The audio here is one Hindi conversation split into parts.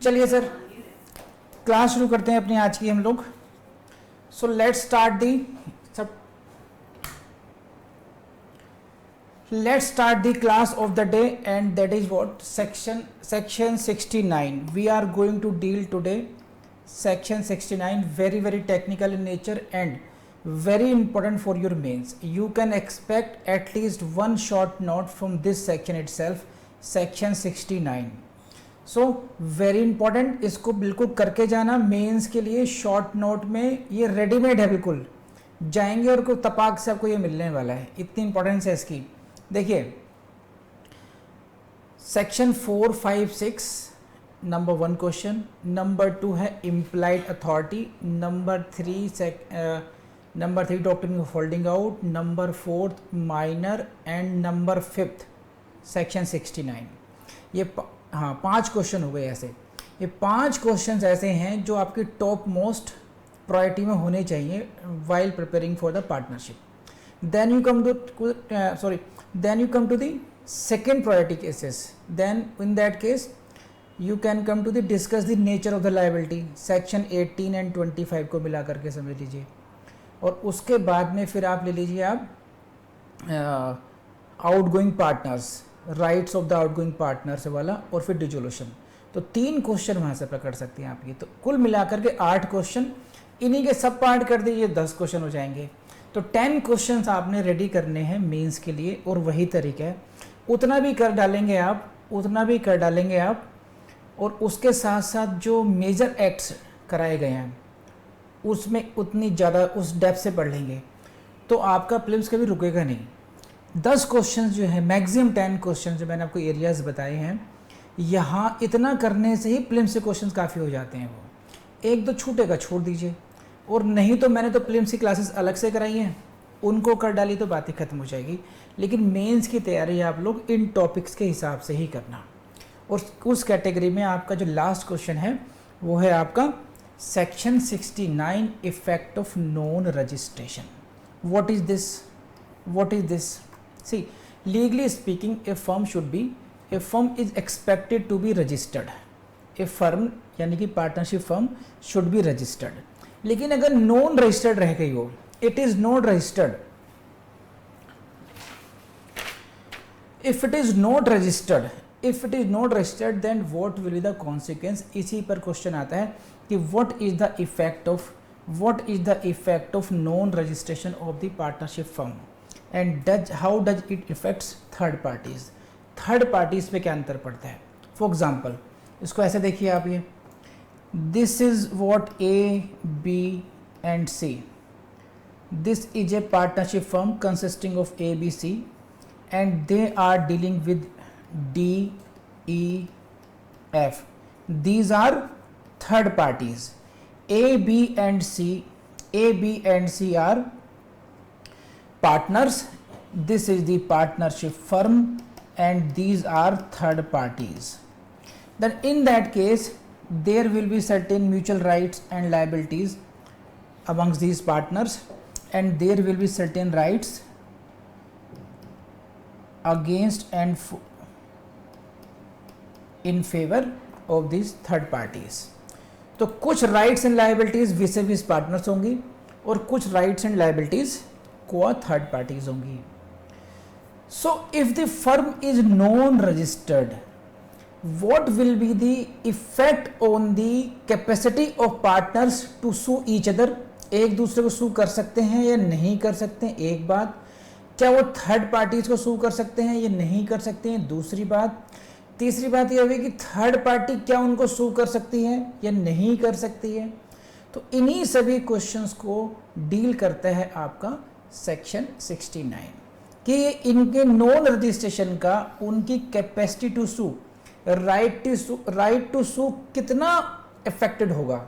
चलिए सर क्लास शुरू करते हैं अपनी आज की हम लोग। So let's start the class of the day and that is what section 69. We are going to deal today section 69, very technical in nature and very important for your mains. You can expect at least one short note from this section itself, section 69. So very important, इसको बिल्कुल करके जाना मेंस के लिए। शॉर्ट नोट में ये रेडीमेड है, बिल्कुल जाएंगे और कोई तपाक से आपको ये मिलने वाला है, इतनी इंपॉर्टेंस है इसकी। देखिए सेक्शन 4, 5, 6 नंबर 1 क्वेश्चन, नंबर 2 है implied authority, number 3 doctrine of holding out, number 4 minor and number 5 section 69। ये 5 क्वेश्चन हो गए ऐसे। ये 5 क्वेश्चन ऐसे हैं जो आपकी टॉप मोस्ट प्रायोरिटी में होने चाहिए while preparing for the partnership. Then you come to the second priority cases. Then in that case you can come to the discuss the nature of the liability, section 18 and 25 को मिला करके समझ लीजिए। और उसके बाद में फिर आप ले लीजिए आप outgoing partners, rights of the outgoing partners वाला, और फिर डिजोल्यूशन। तो 3 क्वेश्चन वहाँ से पकड़ सकते हैं आप ये। तो कुल मिलाकर के 8 क्वेश्चन, इन्हीं के सब पार्ट कर दीजिए 10 क्वेश्चन हो जाएंगे। तो 10 क्वेश्चन आपने रेडी करने हैं मेंस के लिए, और वही तरीका है, उतना भी कर डालेंगे आप, और उसके साथ साथ जो मेजर एक्ट्स कराए गए हैं उसमें उतनी ज़्यादा उस डेप्थ से पढ़ लेंगे तो आपका प्रीलिम्स कभी रुकेगा नहीं। 10 क्वेश्चंस जो है, मैक्सिमम 10 क्वेश्चन जो मैंने आपको एरियाज बताए हैं, यहाँ इतना करने से ही प्रीलिम्स से क्वेश्चंस काफ़ी हो जाते हैं। वो एक दो छूटेगा छोड़ दीजिए, और नहीं तो मैंने तो प्रीलिम्स की क्लासेस अलग से कराई हैं, उनको कर डाली तो बात ही खत्म हो जाएगी। लेकिन मेंस की तैयारी आप लोग इन टॉपिक्स के हिसाब से ही करना। और उस कैटेगरी में आपका जो लास्ट क्वेश्चन है वो है आपका section 69, effect of non registration. What is this? See, legally speaking a firm is expected to be registered. A firm यानी कि partnership firm should be registered. लेकिन अगर नॉन रजिस्टर्ड रह गई हो, it is not registered, if it is not registered then what will be the consequence? इसी पर क्वेश्चन आता है कि what is the effect of non registration of the partnership firm and how does it affects third parties पे क्या अंतर पड़ता है। For example, इसको ऐसे देखिए आप, ये this is what A, B and C. This is a partnership firm consisting of A, B, C and they are dealing with D, E, F. These are third parties. A, B and C are partners. This is the partnership firm and these are third parties. Then in that case there will be certain mutual rights and liabilities amongst these partners, and there will be certain rights against and in favour of this third parties. तो कुछ राइट्स एंड लाइबिलिटीज विस विस पार्टनर्स होंगी और कुछ राइट्स एंड लाइबिलिटीज को थर्ड पार्टीज होंगी। So if the firm is non registered, what will be the effect on the capacity of partners to sue each other? एक दूसरे को सू कर सकते हैं या नहीं कर सकते हैं, एक बात। क्या वो थर्ड पार्टीज को सू कर सकते हैं या नहीं कर सकते हैं, दूसरी बात। तीसरी बात यह होगी कि थर्ड पार्टी क्या उनको सू कर सकती है या नहीं कर सकती है। तो इन्हीं सभी क्वेश्चंस को डील करता है आपका सेक्शन 69 कि इनके नॉन रजिस्ट्रेशन का उनकी capacity to sue, right to sue कितना अफेक्टेड होगा,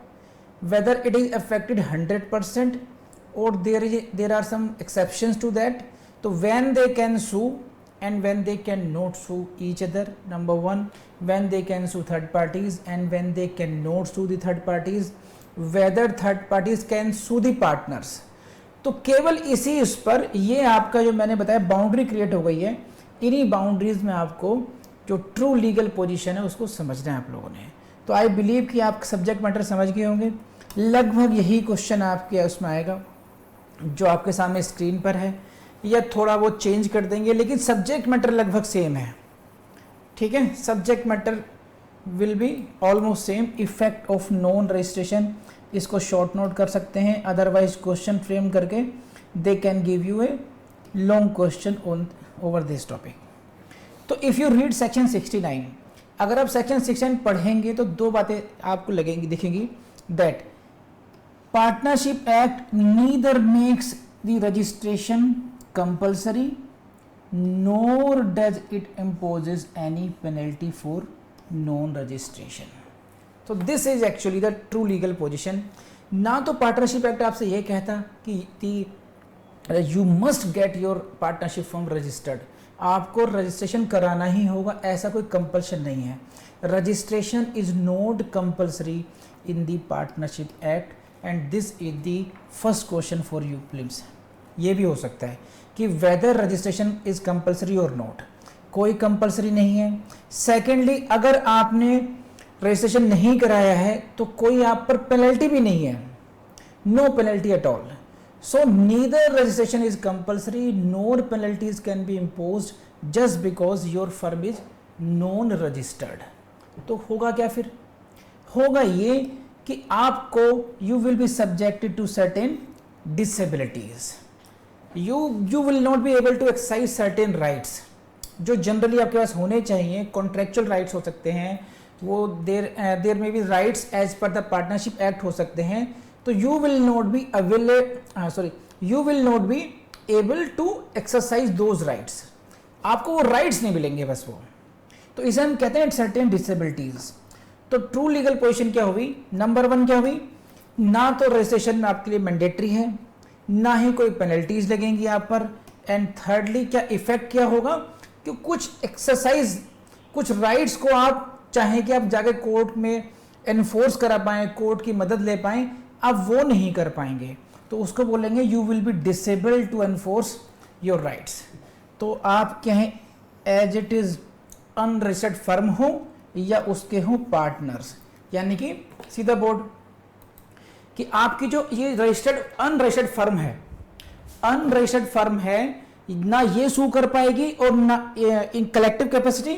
वेदर इट इज अफेक्टेड 100% और there are some exceptions to that. तो when they can sue and when they can not sue each other, number 1, when they can sue third parties and when they can not sue the third parties, whether third parties can sue the partners। तो केवल इसी उस पर ये आपका जो मैंने बताया बाउंड्री क्रिएट हो गई है। इन्हीं बाउंड्रीज में आपको जो ट्रू लीगल पोजीशन है उसको समझना है आप लोगों ने। तो आई बिलीव कि आप सब्जेक्ट मैटर समझ गए होंगे। लगभग यही क्वेश्चन आपके उसमें आएगा जो आपके सामने स्क्रीन पर है, या थोड़ा वो चेंज कर देंगे, लेकिन सब्जेक्ट मैटर लगभग सेम है। ठीक है, subject matter will be almost same. Effect of non registration, इसको शॉर्ट नोट कर सकते हैं, अदरवाइज क्वेश्चन फ्रेम करके they can give U a long question on over this topic. तो इफ़ यू रीड सेक्शन 69, अगर आप सेक्शन 69 पढ़ेंगे तो दो बातें आपको लगेंगी, दिखेंगी, that partnership act neither makes the registration compulsory nor does it imposes any penalty for non registration. तो this is actually the true legal position. ना तो पार्टनरशिप एक्ट आपसे ये कहता कि you must get your partnership form registered, आपको रजिस्ट्रेशन कराना ही होगा, ऐसा कोई कंपल्शन नहीं है। Registration is not compulsory in the partnership act and this is the first question for you please. ये भी हो सकता है कि वेदर रजिस्ट्रेशन इज कंपल्सरी और नॉट, कोई कंपल्सरी नहीं है। सेकेंडली, अगर आपने रजिस्ट्रेशन नहीं कराया है तो कोई आप पर पेनल्टी भी नहीं है, no penalty at all. So neither registration is compulsory nor penalties can be imposed just because your firm is non registered. तो होगा क्या फिर? होगा ये कि आपको you will be subjected to certain disabilities, you will not be able to exercise certain rights जो जनरली आपके पास होने चाहिए। कॉन्ट्रेक्चुअल राइट्स हो सकते हैं, वो देर में भी rights as per the partnership act हो सकते हैं। तो you will not be able to exercise those rights, आपको वो राइट्स नहीं मिलेंगे बस वो। तो इसे हम कहते हैं सर्टेन डिसेबिलिटीज। तो ट्रू लीगल पोजिशन क्या हुई? नंबर 1 क्या हुई? ना तो रजिस्ट्रेशन आपके लिए मैंडेटरी है, ना ही कोई पेनल्टीज लगेंगी आप पर, एंड थर्डली क्या इफेक्ट क्या होगा कि कुछ एक्सरसाइज, कुछ राइट्स को आप चाहें कि आप जाके कोर्ट में एनफोर्स करा पाएं, कोर्ट की मदद ले पाएं, आप वो नहीं कर पाएंगे। तो उसको बोलेंगे you will be disabled to enforce your rights. तो आप कहें as it is unregistered firm हो या उसके हो पार्टनर्स, यानी कि सीधा बोर्ड कि आपकी जो ये अनरजिस्टर्ड फर्म है, ना ये सू कर पाएगी और ना इन कलेक्टिव कैपेसिटी,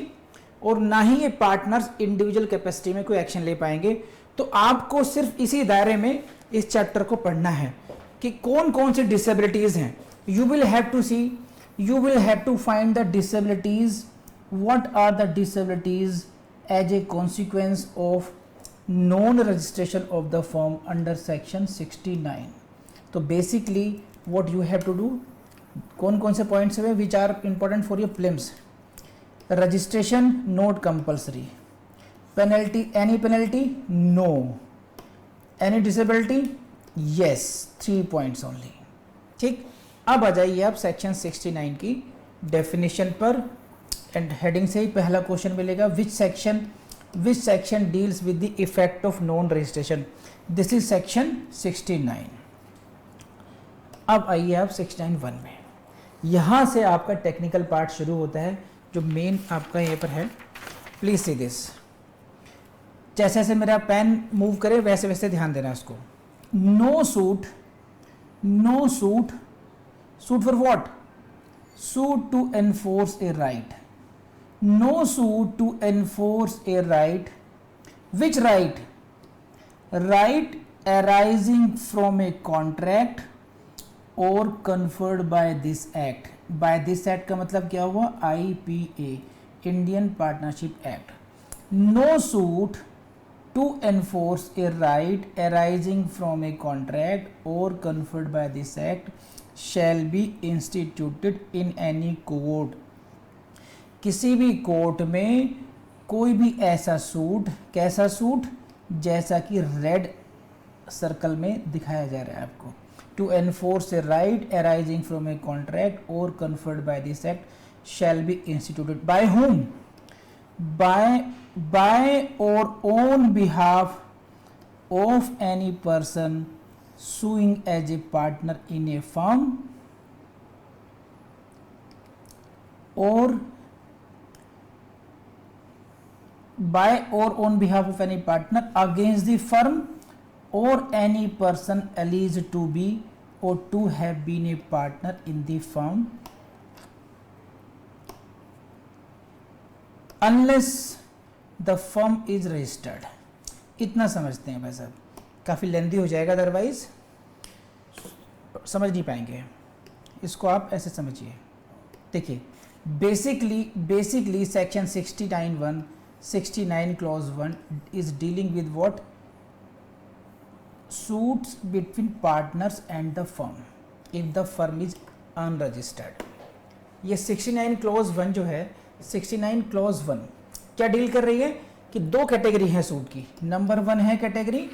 और ना ही ये पार्टनर्स इंडिविजुअल कैपेसिटी में कोई एक्शन ले पाएंगे। तो आपको सिर्फ इसी दायरे में इस चैप्टर को पढ़ना है कि कौन कौन सी डिसेबिलिटीज हैं। You will have to find the disabilities, what are the disabilities as a consequence of non registration of the form under section 69। तो basically what you have to do, कौन कौन से पॉइंट्स हैं which are important for your prelims? Registration not compulsory, penalty, any penalty no, any disability yes, 3 points only. ठीक, अब आ जाइए आप सेक्शन 69 की डेफिनेशन पर, एंड हेडिंग से ही पहला क्वेश्चन मिलेगा, which section deals with the effect of non registration? This is section 69। अब आइए आप 69(1) में, यहाँ से आपका टेक्निकल पार्ट शुरू होता है जो मेन आपका यहाँ पर है। प्लीज सी दिस, जैसे जैसे मेरा पेन मूव करे वैसे वैसे ध्यान देना उसको। No suit for what? Suit to enforce a right. No suit to enforce a right. Which right? Right arising from a contract or conferred by this act. By this act का मतलब क्या हुआ? IPA, Indian Partnership Act. No suit to enforce a right arising from a contract or conferred by this act shall be instituted in any court. किसी भी कोर्ट में कोई भी ऐसा सूट, कैसा सूट? जैसा कि रेड सर्कल में दिखाया जा रहा है आपको। To enforce a right arising from a contract और conferred by this act shall be instituted by whom? by or on behalf of any person suing as a partner in a firm or by और on behalf of any partner against the firm और any person alleged to be और to have been a partner in the firm unless the firm is registered. इतना समझते हैं भाई साहब, काफ़ी लेंदी हो जाएगा अदरवाइज समझ नहीं पाएंगे। इसको आप ऐसे समझिए। देखिए basically section 69 clause 1 is dealing with what suits between partners and the firm if the firm is unregistered. ये 69 क्लॉज 1 जो है, 69 क्लॉज 1 क्या डील कर रही है कि दो कैटेगरी है सूट की। नंबर 1 है category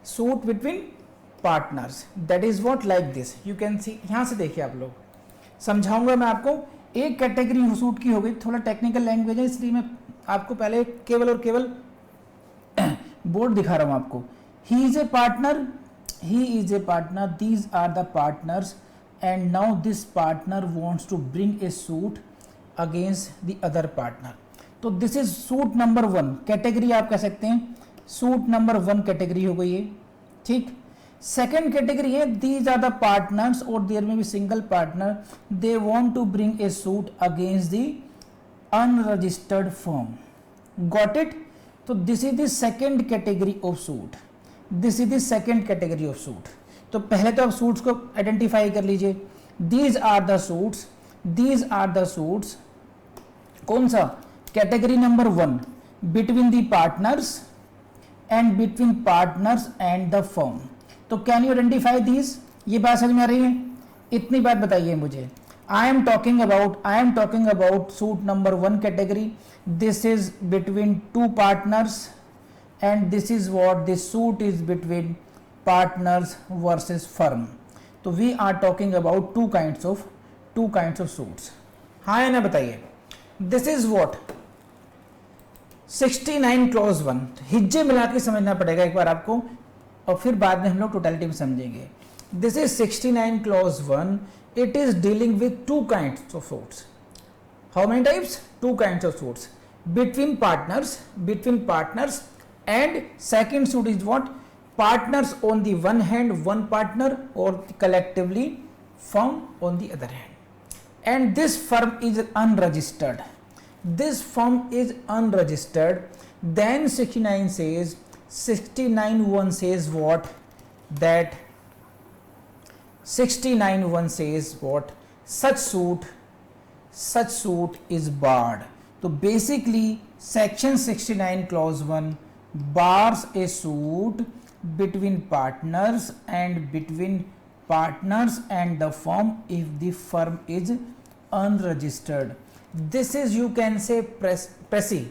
suit between partners, that is what like this, you can see. यहाँ से देखिए आप लोग, समझाऊंगा मैं आपको। एक कैटेगरी सूट की हो गई, थोड़ा टेक्निकल लैंग्वेज है इसलिए मैं आपको पहले केवल और केवल बोर्ड दिखा रहा हूँ आपको। He is a partner, these are the partners and now this partner wants to bring a suit against the other partner. तो this is suit number 1 category, आप कह सकते हैं सूट नंबर 1 कैटेगरी हो गई है, ठीक। सेकेंड कैटेगरी है दीज आर द पार्टनर्स और देयर में भी single partner, they want to bring a suit against the unregistered firm. Got it. तो this is the second category of suit, this is the second category of suit. तो पहले तो आप सूट्स को आइडेंटिफाई कर लीजिए। These are the suits, these are the suits, कौन सा category number 1 between the partners and between partners and the firm. तो कैन यू आइडेंटिफाई दीज, ये बात समझ में आ रही है? इतनी बात बताइए मुझे। I am talking about suit number 1 category, this is between 2 partners and this is what this suit is between partners versus firm. तो we are talking about two kinds of suits. हाँ या ना बताइए। दिस इज व्हाट 69 क्लॉज 1, हिज्जे मिला के समझना पड़ेगा एक बार आपको और फिर बाद में हम लोग टोटलिटी में समझेंगे। This is 69 clause 1, it is dealing with 2 kinds of suits. How many types? 2 kinds of suits between partners and second suit is what partners on the one hand, one partner और collectively firm on the other hand. And this firm is unregistered. This firm is unregistered. Then 69 says, 69(1) says what? That 69(1) says what? Such suit is barred. So basically section 69 clause 1 bars a suit between partners and between partners and the firm if the firm is unregistered. This is, you can say, pressy.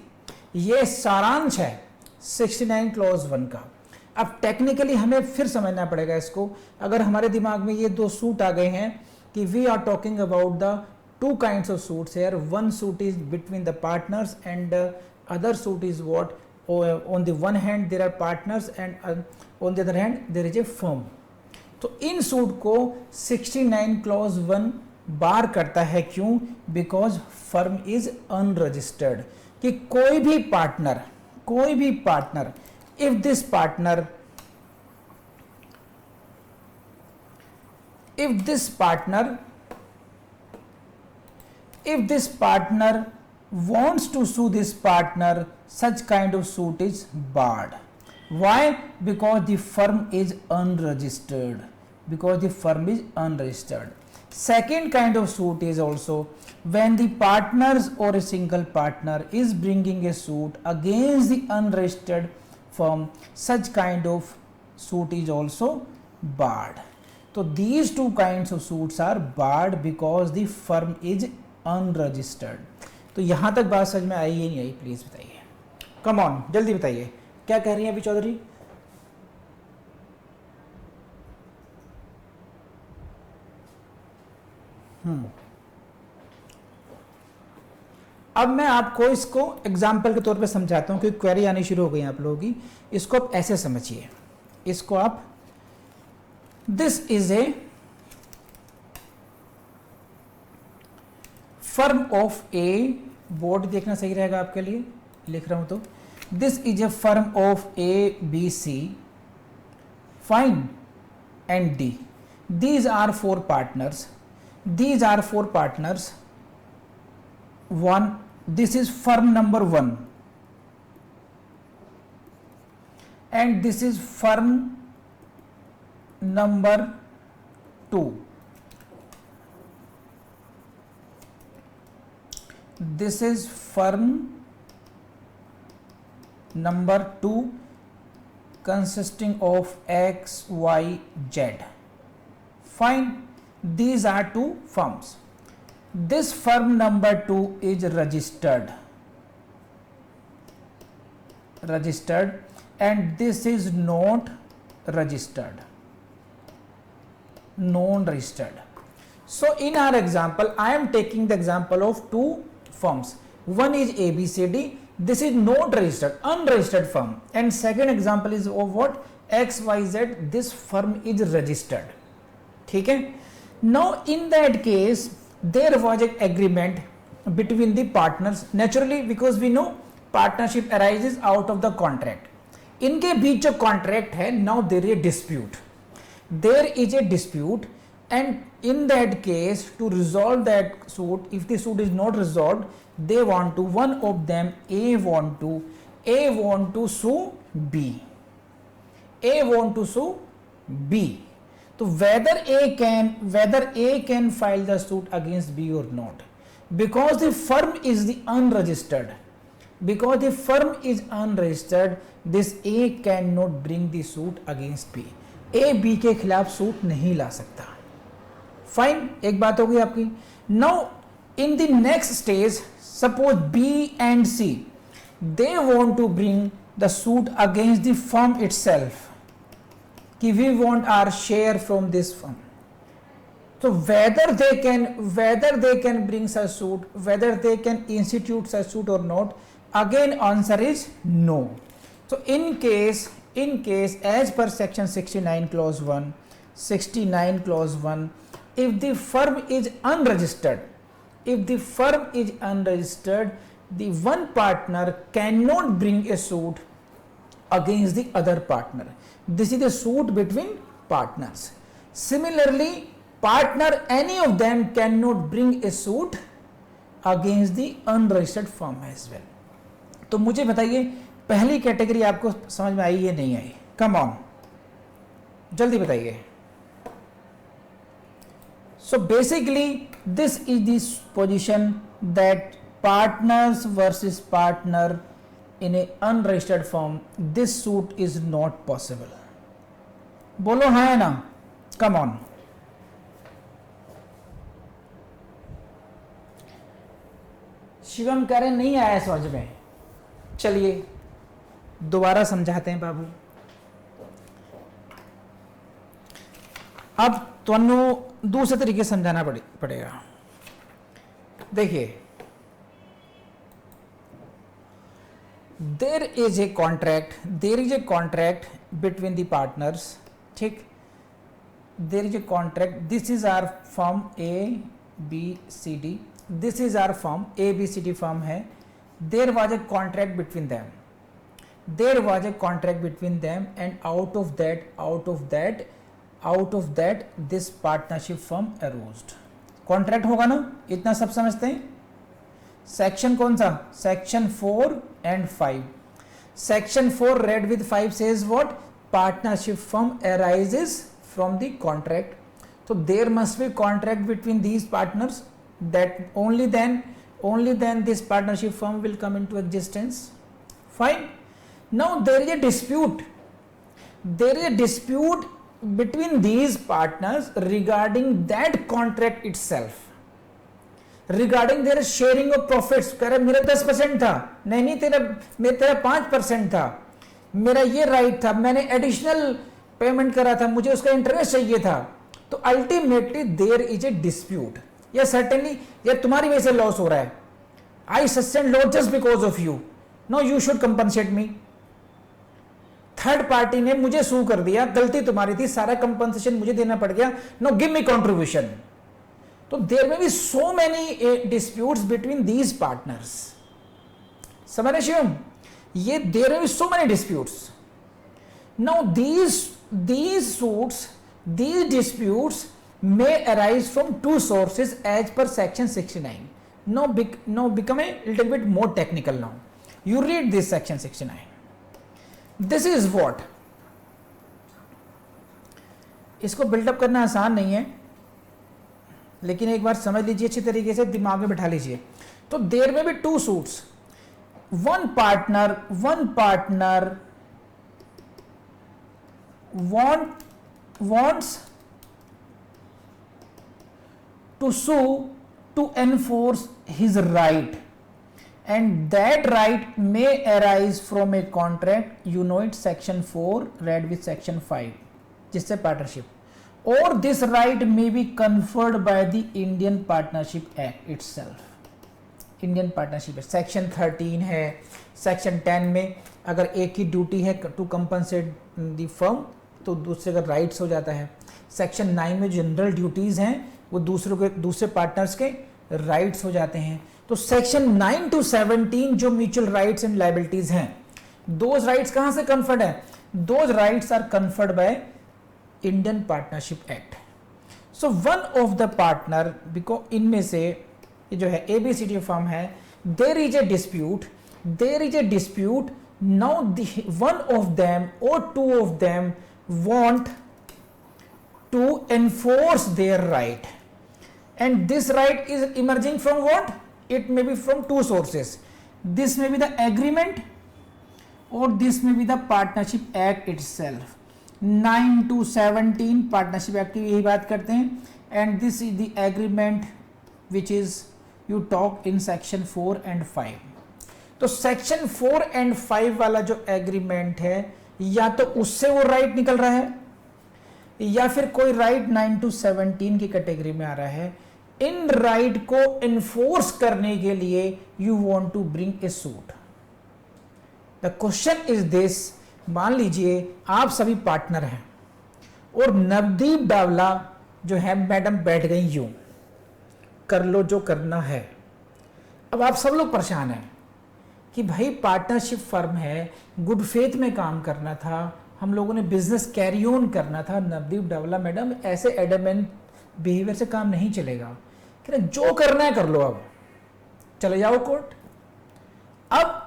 ये सारांश है 69 क्लॉज 1 का। अब टेक्निकली हमें फिर समझना पड़ेगा इसको। अगर हमारे दिमाग में ये दो सूट आ गए हैं कि we are talking about the two kinds of suits here. One suit is between the partners and other suit is what? On the one hand there are partners and on the other hand there is a firm. तो इन सूट को 69 क्लॉज 1 बार करता है। क्यों? Because firm is unregistered. कि कोई भी partner if this partner wants to sue this partner, such kind of suit is barred. Why? Because the firm is unregistered. Second kind of suit is also when the partners or a single partner is bringing a suit against the unregistered firm, such kind of suit is also barred. So these two kinds of suits are barred because the firm is unregistered. तो यहाँ तक बात समझ में आई या नहीं आई? प्लीज बताइए, कम ऑन, जल्दी बताइए, क्या कह रही हैं अभी चौधरी? अब मैं आपको इसको एग्जाम्पल के तौर पे समझाता हूँ क्योंकि क्वेरी आनी शुरू हो गई आप लोगों की। इसको आप ऐसे समझिए, इसको आप, this is a firm of A, board देखना सही रहेगा आपके लिए, लिख रहा हूं तो this is a firm of A, B, C, fine, and D. These are four partners. These are four partners. One, this is firm number 1, and this is firm number 2. This is firm number 2 consisting of X, Y, Z. Fine, these are two firms. This firm number 2 is registered, and this is not registered, non-registered. So in our example, I am taking the example of two firms. One is ABCD. This is not registered, unregistered firm. And second example is of what? XYZ. This firm is registered. Okay? Now in that case, there was an agreement between the partners. Naturally, because we know partnership arises out of the contract. इनके बीच जो contract है, now there is a dispute. There is a dispute, and in that case, to resolve that suit, if the suit is not resolved, they want to, one of them, A want to sue B. A want to sue B. So whether A can file the suit against B or not, because the firm is unregistered. Because the firm is unregistered, this A cannot bring the suit against B. A B के खिलाफ सूट नहीं ला सकता. फाइन, एक बात हो गई आपकी. Now in the next stage, suppose B and C, they want to bring the suit against the firm itself, कि we want our share from this firm. So whether they can bring such suit, whether they can institute such suit or not, again answer is no. So in case as per section 69 clause 1, if the firm is unregistered, the one partner cannot bring a suit against the other partner. This is a suit between partners. Similarly, partner, any of them cannot bring a suit against the unregistered firm as well. तो मुझे बताइए, पहली कैटेगरी आपको समझ में आई या नहीं आई? कम ऑन, जल्दी बताइए. So basically, this is the position that partners versus partner in a unregistered firm, this suit is not possible. बोलो हाँ है ना? Come on. शिवम कह रहे नहीं आया समझ में. चलिए दोबारा समझाते हैं बाबू. अब तुमको दूसरे तरीके से समझाना पड़ेगा. देखिए, there is a contract between the partners. ठीक, there is a contract. This is our firm A, B, C, D. This is our firm A, B, C, D firm है. There was a contract between them. And out of that this partnership firm arose. Contract होगा ना, इतना सब समझते हैं. सेक्शन कौन सा? Section 4 and 5. Section 4 read with 5 says what? Partnership firm arises from the contract. So there must be contract between these partners, that only then this partnership firm will come into existence. Fine. Now there is a dispute. Between these partners regarding that contract itself, regarding their sharing of profits. कह रहे मेरा 10% था, नहीं तेरा 5% था, मेरा ये राइट था, मैंने एडिशनल पेमेंट करा था, मुझे उसका इंटरेस्ट चाहिए था. तो ultimately there is a dispute. या सर्टेनली या तुम्हारी वजह से लॉस हो रहा है, I sustain loss just because of you, no you should compensate me. Third party ने मुझे सू कर दिया, गलती तुम्हारी थी, सारा कंपनसेशन मुझे देना पड़ गया, नो गिव मी कॉन्ट्रीब्यूशन. तो देयर में be so many disputes between these partners. समझ रहे शिवम? ये देयर में so many disputes. Now these suits, these disputes may arise from two sources as per section 69. Now become a little bit more technical now. You read this section 69. This is what. इसको बिल्डअप करना आसान नहीं है, लेकिन एक बार समझ लीजिए अच्छी तरीके से, दिमाग में बिठा लीजिए. तो देयर में भी two suits. One partner wants to sue to enforce his right, and that right may arise from a contract, you know it, section 4 read with section 5, जिससे partnership, or this right may be conferred by the Indian Partnership Act itself. Indian partnership section 13 है. सेक्शन 10 में अगर एक की ड्यूटी है टू कंपनसेट द फर्म, तो दूसरे का राइट्स हो जाता है. सेक्शन 9 में जनरल ड्यूटीज हैं वो दूसरे पार्टनर्स के राइट्स हो जाते हैं. तो सेक्शन 9 to 17 जो म्यूचुअल राइट्स एंड लायबिलिटीज हैं, दोज राइट्स कहां से कन्फर्ड है? Those rights are conferred by Indian partnership act. So one of the partner, because इनमें से ये जो है एबीसीडी फर्म है, there is a dispute. Now one of them और two of them want to enforce their right, and this right is emerging from what? It may be from two sources. This may be the agreement or this may be the partnership act itself. 9 to 17 partnership act की यही बात करते हैं, and this is the agreement which is you talk in section 4 and 5. तो section 4 and 5 वाला जो agreement है, या तो उससे वो राइट निकल रहा है, या फिर कोई राइट 9 to 17 की कैटेगरी में आ रहा है. इन राइट को एनफोर्स करने के लिए you want to bring a suit. The question is this, मान लीजिए आप सभी पार्टनर हैं और नवदीप डावला जो है मैडम बैठ गई यूं, कर लो जो करना है. अब आप सब लोग परेशान हैं कि भाई पार्टनरशिप फर्म है, गुड फेथ में काम करना था, हम लोगों ने बिजनेस कैरी ऑन करना था. नवदीप डावला मैडम ऐसे एडमेंट बिहेवियर से काम नहीं चलेगा, कि जो करना है कर लो, अब चले जाओ कोर्ट. अब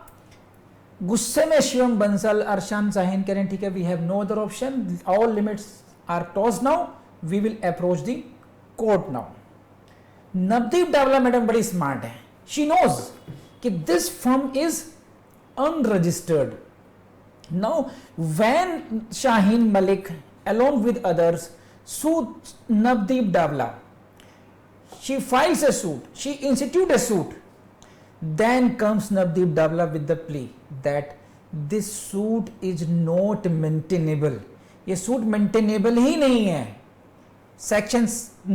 गुस्से में शिवम बंसल, अरशान साहिन कह रहे हैं ठीक है, we have no other option, all limits are toss now, we will approach the court now. Navdeep Dawla madam बड़ी स्मार्ट है, शी नोज कि this firm is unregistered. Now when Shaheen Malik along with others sued Navdeep Davla, she files a suit, she institutes a suit, then comes Navdeep Davla with the plea that this suit is not maintainable. ये सूट मेंटेनेबल ही नहीं है. सेक्शन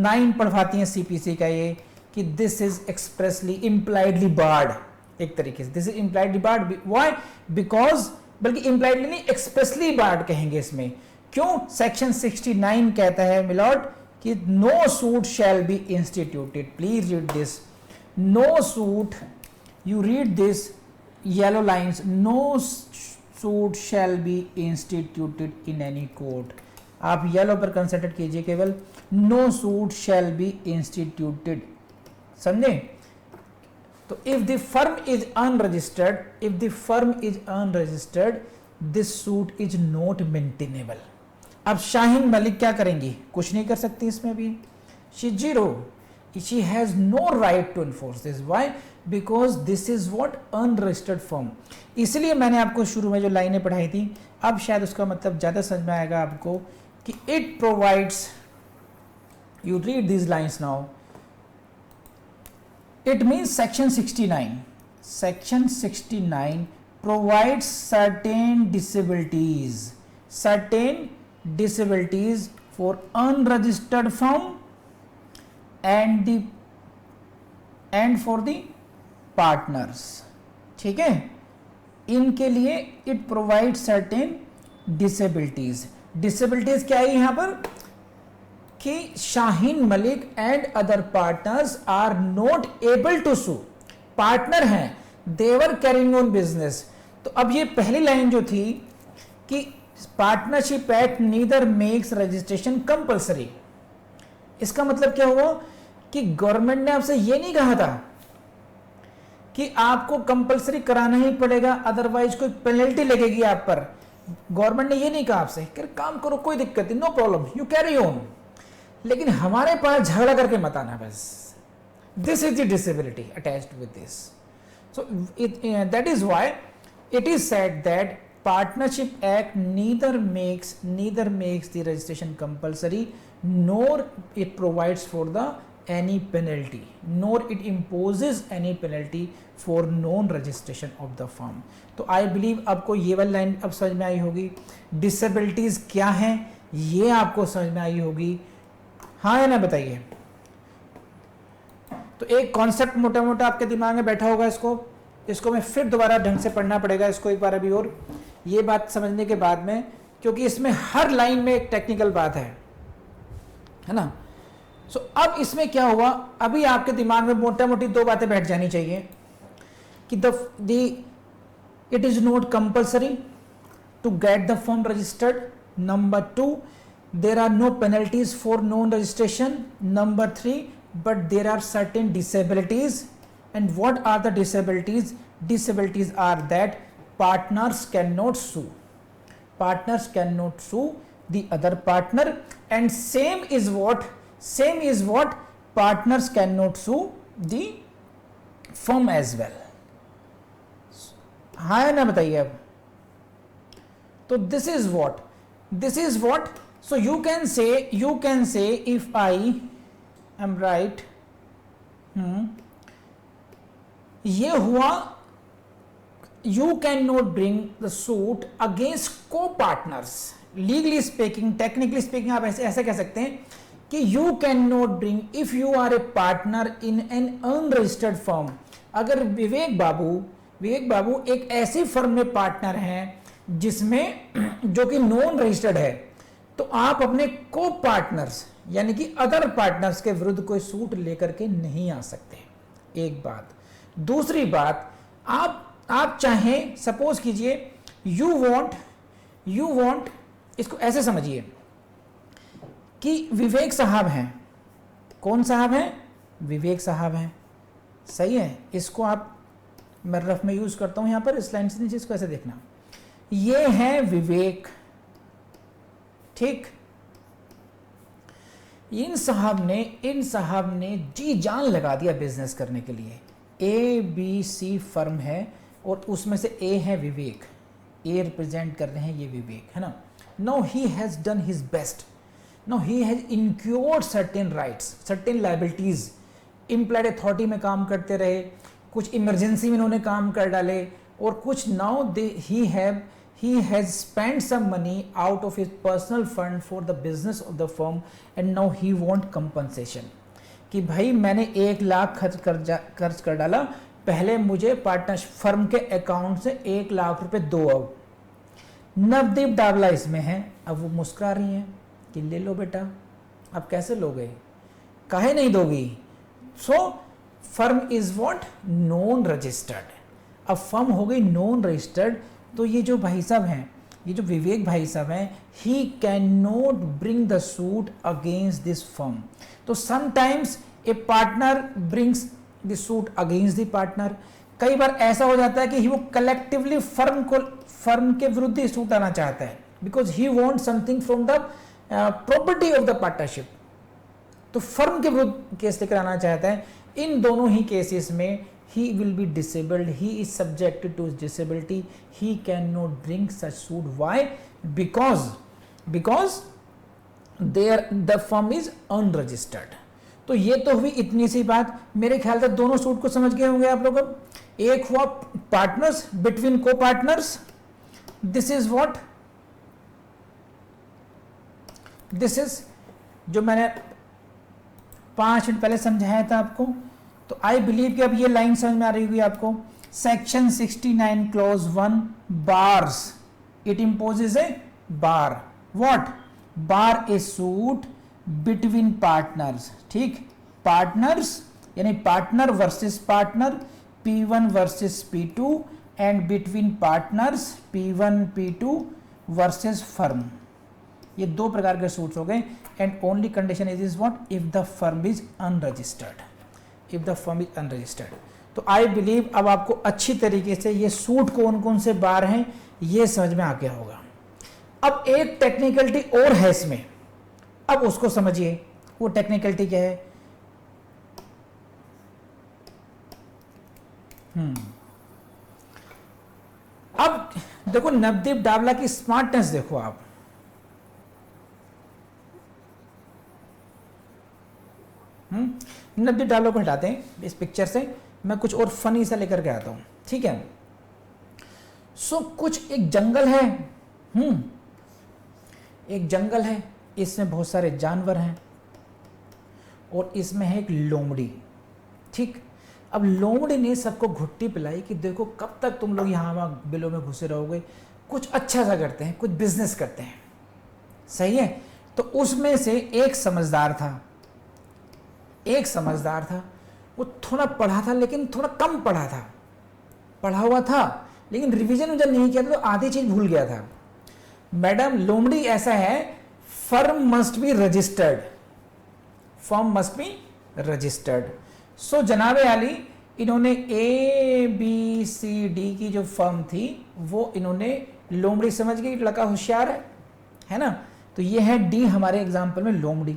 9 पढ़वाती हैं सीपीसी का ये कि this is expressly impliedly barred. एक तरीके से this is impliedly barred. Why? Because, बल्कि इम्प्लाइडली नहीं, एक्सप्रेसली बार्ड कहेंगे इसमें. क्यों? सेक्शन 69 कहता है मिलॉर्ड कि no suit shall be instituted. Please read this. No suit, you read this yellow lines, no suit shall be instituted in any court. आप येलो पर कंसंट्रेट कीजिए केवल. No suit shall be instituted. समझे? तो if the firm is unregistered, this suit is not maintainable. अब शाहीन मलिक क्या करेंगी? कुछ नहीं कर सकती इसमें भी. She zero, she has no right to enforce this. Why? Because this is what? Unregistered firm. इसलिए मैंने आपको शुरू में जो लाइनें पढ़ाई थी, अब शायद उसका मतलब ज्यादा समझ में आएगा आपको कि it provides, you read these lines now. It means section 69. Section 69 provides certain disabilities for unregistered firm and for the partners. ठीक है? इनके लिए it provides certain disabilities. Disabilities क्या है यहाँ पर? कि Shaheen Malik and other partners are not able to sue. Partner हैं, देवर कैरिंग ऑन बिजनेस, तो अब ये पहली लाइन जो थी कि partnership act neither makes registration compulsory, इसका मतलब क्या हुआ कि गवर्नमेंट ने आपसे ये नहीं कहा था कि आपको कंपलसरी कराना ही पड़ेगा, अदरवाइज कोई पेनल्टी लगेगी आप पर। गवर्नमेंट ने ये नहीं कहा आपसे कि काम करो, कोई दिक्कत नहीं, no problem, you carry on, लेकिन हमारे पास झगड़ा करके मत आना बस। This is the disability attached with this. So that is why it is said that partnership act neither makes the registration compulsory, nor it provides for the any penalty, nor it imposes any penalty for non registration of the firm। तो I believe आपको ये वाली लाइन अब समझ में आई होगी, डिसेबिलिटीज क्या हैं ये आपको समझ में आई होगी, हाँ या ना बताइए। तो एक कॉन्सेप्ट मोटा मोटा आपके दिमाग में बैठा होगा, इसको मैं फिर दोबारा ढंग से पढ़ना पड़ेगा इसको एक बार अभी और, ये बात समझने के बाद में, क्योंकि इसमें हर लाइन में एक टेक्निकल बात है ना। सो अब इसमें क्या हुआ, अभी आपके दिमाग में मोटा मोटी दो बातें बैठ जानी चाहिए कि it is not compulsory to get the firm registered, number 2 there are no penalties for non registration, number 3 but there are certain disabilities. And what are the disabilities? Disabilities are that partners cannot sue. Partners cannot sue the other partner, and same is what partners cannot sue the firm as well. हाँ या ना बताइए अब। तो this is what so you can say if I am right, ये हुआ, you can not bring the suit against copartners. Legally speaking, technically speaking आप ऐसे कह सकते हैं कि you can not bring if you are a partner in an unregistered firm. अगर विवेक बाबू एक ऐसी फर्म में पार्टनर हैं जिसमें जो कि नॉन रजिस्टर्ड है, तो आप अपने को पार्टनर्स यानी कि अदर पार्टनर्स के विरुद्ध कोई सूट लेकर के नहीं आ सकते, एक बात। दूसरी बात, आप चाहें, सपोज कीजिए यू वांट इसको ऐसे समझिए कि विवेक साहब हैं, कौन साहब हैं? विवेक साहब हैं, सही है। इसको आप, मैं रफ में यूज करता हूं यहां पर, इस लाइन से नीचे, इसको ऐसे देखना, ये है विवेक, ठीक। इन साहब ने जी जान लगा दिया बिजनेस करने के लिए। ABC फर्म है और उसमें से A है विवेक, A रिप्रेजेंट कर रहे हैं ये विवेक, है ना। Now he has done his best, now he has incurred certain rights, certain liabilities. Implied authority में काम करते रहे, कुछ इमरजेंसी में इन्होंने काम कर डाले, और कुछ now he has spent some money out of his personal fund for the business of the firm, and now he want compensation कि भाई मैंने 1 लाख खर्च कर डाला, पहले मुझे पार्टनरशिप फर्म के अकाउंट से 1 लाख रुपए दो। अब नवदीप दावला इसमें है, अब वो मुस्कुरा रही हैं कि ले लो बेटा। अब कैसे लोगे, काहे नहीं दोगी? So firm is what, non registered. अब फर्म हो गई नॉन रजिस्टर्ड, तो ये जो भाई साहब हैं, ये जो विवेक भाई साहब हैं, he can not bring the suit against this firm. तो sometimes a partner brings the suit against the partner. कई बार ऐसा हो जाता है कि वो कलेक्टिवली फर्म के विरुद्ध ही सूट आना चाहता है, because he want something from the property of the partnership, तो फर्म के विरुद्ध केस लेकर आना चाहता है। इन दोनों ही केसेस में he will be disabled, he is subjected to his disability, he cannot bring such suit. Why? Because the firm is unregistered। तो ये तो हुई इतनी सी बात। मेरे ख्याल से दोनों सूट को समझ गए होंगे आप लोग। अब एक हुआ पार्टनर्स, बिटवीन को partners, this is what, this is जो मैंने 5 मिनट पहले समझाया था आपको। तो आई बिलीव कि अब ये लाइन समझ में आ रही होगी आपको। Section 69 clause 1 bars, it imposes A bar, what, bar A suit between partners, ठीक। पार्टनर्स यानी partner versus partner, P1 versus P2, and between partners P1 P2 versus firm. ये दो प्रकार के सूट्स हो गए। And only condition is what, if the firm is unregistered, if the firm is unregistered. तो आई बिलीव अब आपको अच्छी तरीके से ये सूट कौन कौन से बार हैं ये समझ में आ गया होगा। अब एक टेक्निकलिटी और है इसमें, अब उसको समझिए। वो टेक्निकलिटी क्या है? अब देखो नवदीप डावला की स्मार्टनेस देखो आप। नवदीप डावला को हटाते हैं इस पिक्चर से, मैं कुछ और फनी सा लेकर के आता हूं, ठीक है। सो कुछ एक जंगल है, एक जंगल है, इसमें बहुत सारे जानवर हैं और इसमें है एक लोमड़ी, ठीक। अब लोमड़ी ने सबको घुट्टी पिलाई कि देखो कब तक तुम लोग यहाँ वहाँ बिलों में घुसे रहोगे, कुछ अच्छा सा करते हैं, कुछ बिजनेस करते हैं, सही है। तो उसमें से एक समझदार था, एक समझदार था, वो थोड़ा पढ़ा था लेकिन थोड़ा कम पढ़ा था, पढ़ा हुआ था लेकिन रिवीजन जब नहीं किया तो आधी चीज भूल गया था। मैडम लोमड़ी ऐसा है, firm must be registered, firm must be registered. So जनाबे आली इन्होंने ABCD की जो फर्म थी वो इन्होंने, लोमड़ी समझ गई लड़का होशियार है ना। तो ये है D हमारे एग्जाम्पल में लोमड़ी।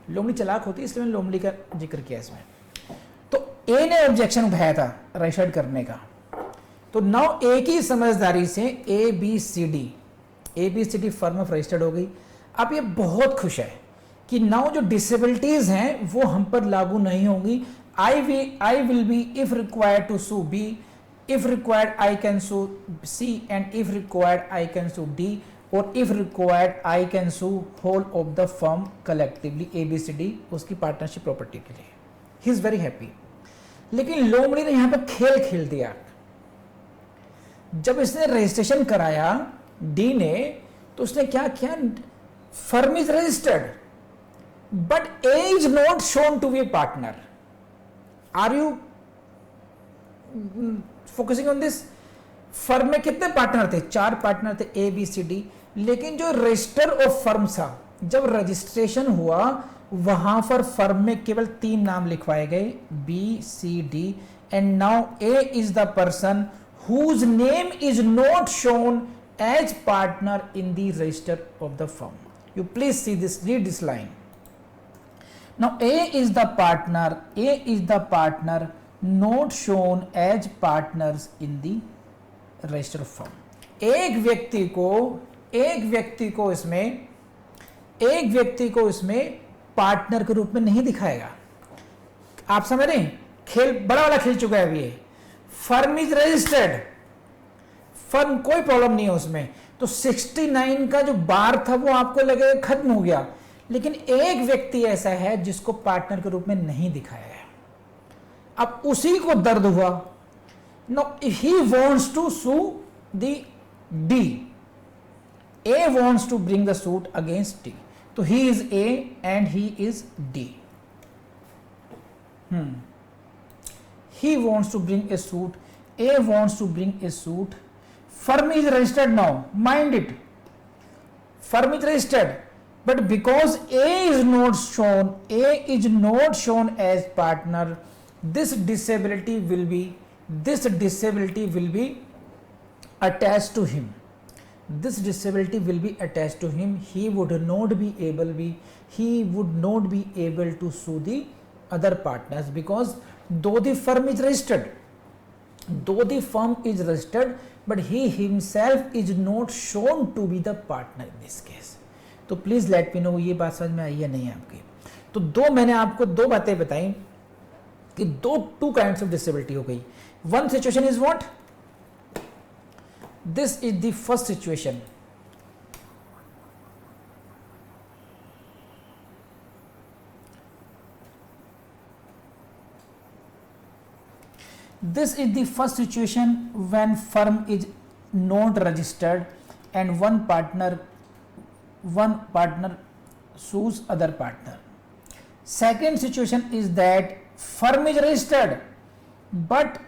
लोमड़ी चालाक होती है इसलिए मैंने लोमड़ी का जिक्र किया इसमें। तो A ने ऑब्जेक्शन उठाया था रजिस्टर्ड करने का, तो नाउ A की समझदारी से ABCD फर्म ऑफ रजिस्टर्ड हो गई। अब ये बहुत खुश है कि नाउ जो डिसेबिलिटीज हैं वो हम पर लागू नहीं होंगी। I will be if required to sue B, if required I can sue C and if required I can sue D, और if required I can sue whole of the firm collectively ABCD उसकी पार्टनरशिप प्रॉपर्टी के लिए। He is very happy. लेकिन लोमड़ी ने यहां पर खेल खेल दिया। जब इसने रजिस्ट्रेशन कराया D ने, तो उसने क्या किया, firm is registered but A is not shown to be a partner. Are you focusing on this? Firm में कितने पार्टनर थे? 4 पार्टनर थे ABCD, लेकिन जो रजिस्टर ऑफ फर्म था, जब रजिस्ट्रेशन हुआ वहां पर फर्म में केवल 3 नाम लिखवाए गए BCD, and now A is the person whose name is not shown as partner in the register of the firm. You please see this, read this line. Now A is the partner not shown as partners in the register of firm. एक व्यक्ति को इसमें पार्टनर के रूप में नहीं दिखाएगा। आप समझ रहे हैं? खेल बड़ा वाला खेल चुका है अभी ये। फर्म इज रजिस्टर्ड, फर्म कोई प्रॉब्लम नहीं है उसमें। तो 69 का जो बार था वो आपको लगेगा खत्म हो गया, लेकिन एक व्यक्ति ऐसा है जिसको पार्टनर के रूप में नहीं दिखाया गया। अब उसी को दर्द हुआ। No he wants to sue the D, A wants to bring the suit against D, तो he is A and he is D. He wants to bring a suit, A wants to bring a suit. Firm is registered now, mind it, firm is registered, but because A is not shown as partner, this disability will be attached to him. This disability will be attached to him. He would not be able to sue the other partners, because though the firm is registered, but he himself is not shown to be the partner in this case. तो प्लीज लेट मी नो ये बात समझ में आई है नहीं आपकी। तो मैंने आपको 2 बातें बताई कि 2 काइंड्स ऑफ डिसेबिलिटी हो गई। One situation is what, this is the first situation. This is the first situation when firm is not registered and one partner sues other partner. Second situation is that firm is registered but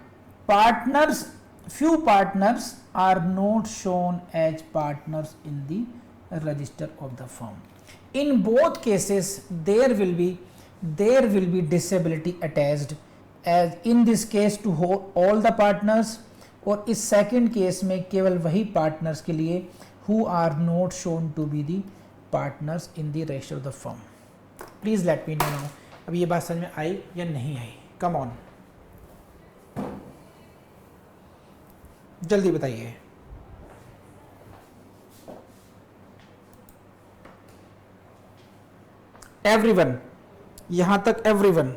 partners few partners are not shown as partners in the register of the firm. In both cases there will be disability attached, as in this case to all the partners, और इस सेकंड केस में केवल वही पार्टनर्स के लिए who are not shown to be the partners in the register of the firm. Please let me know now. अब ये बात समझ में आई या नहीं आई? कम ऑन, जल्दी बताइए. एवरीवन, यहां तक एवरीवन.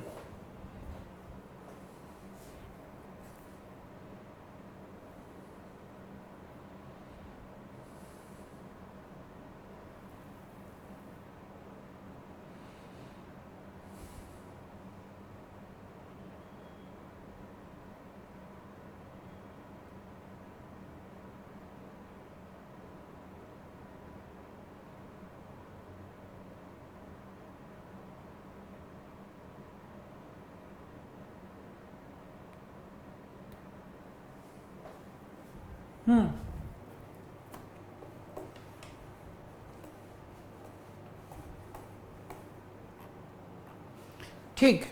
ठीक.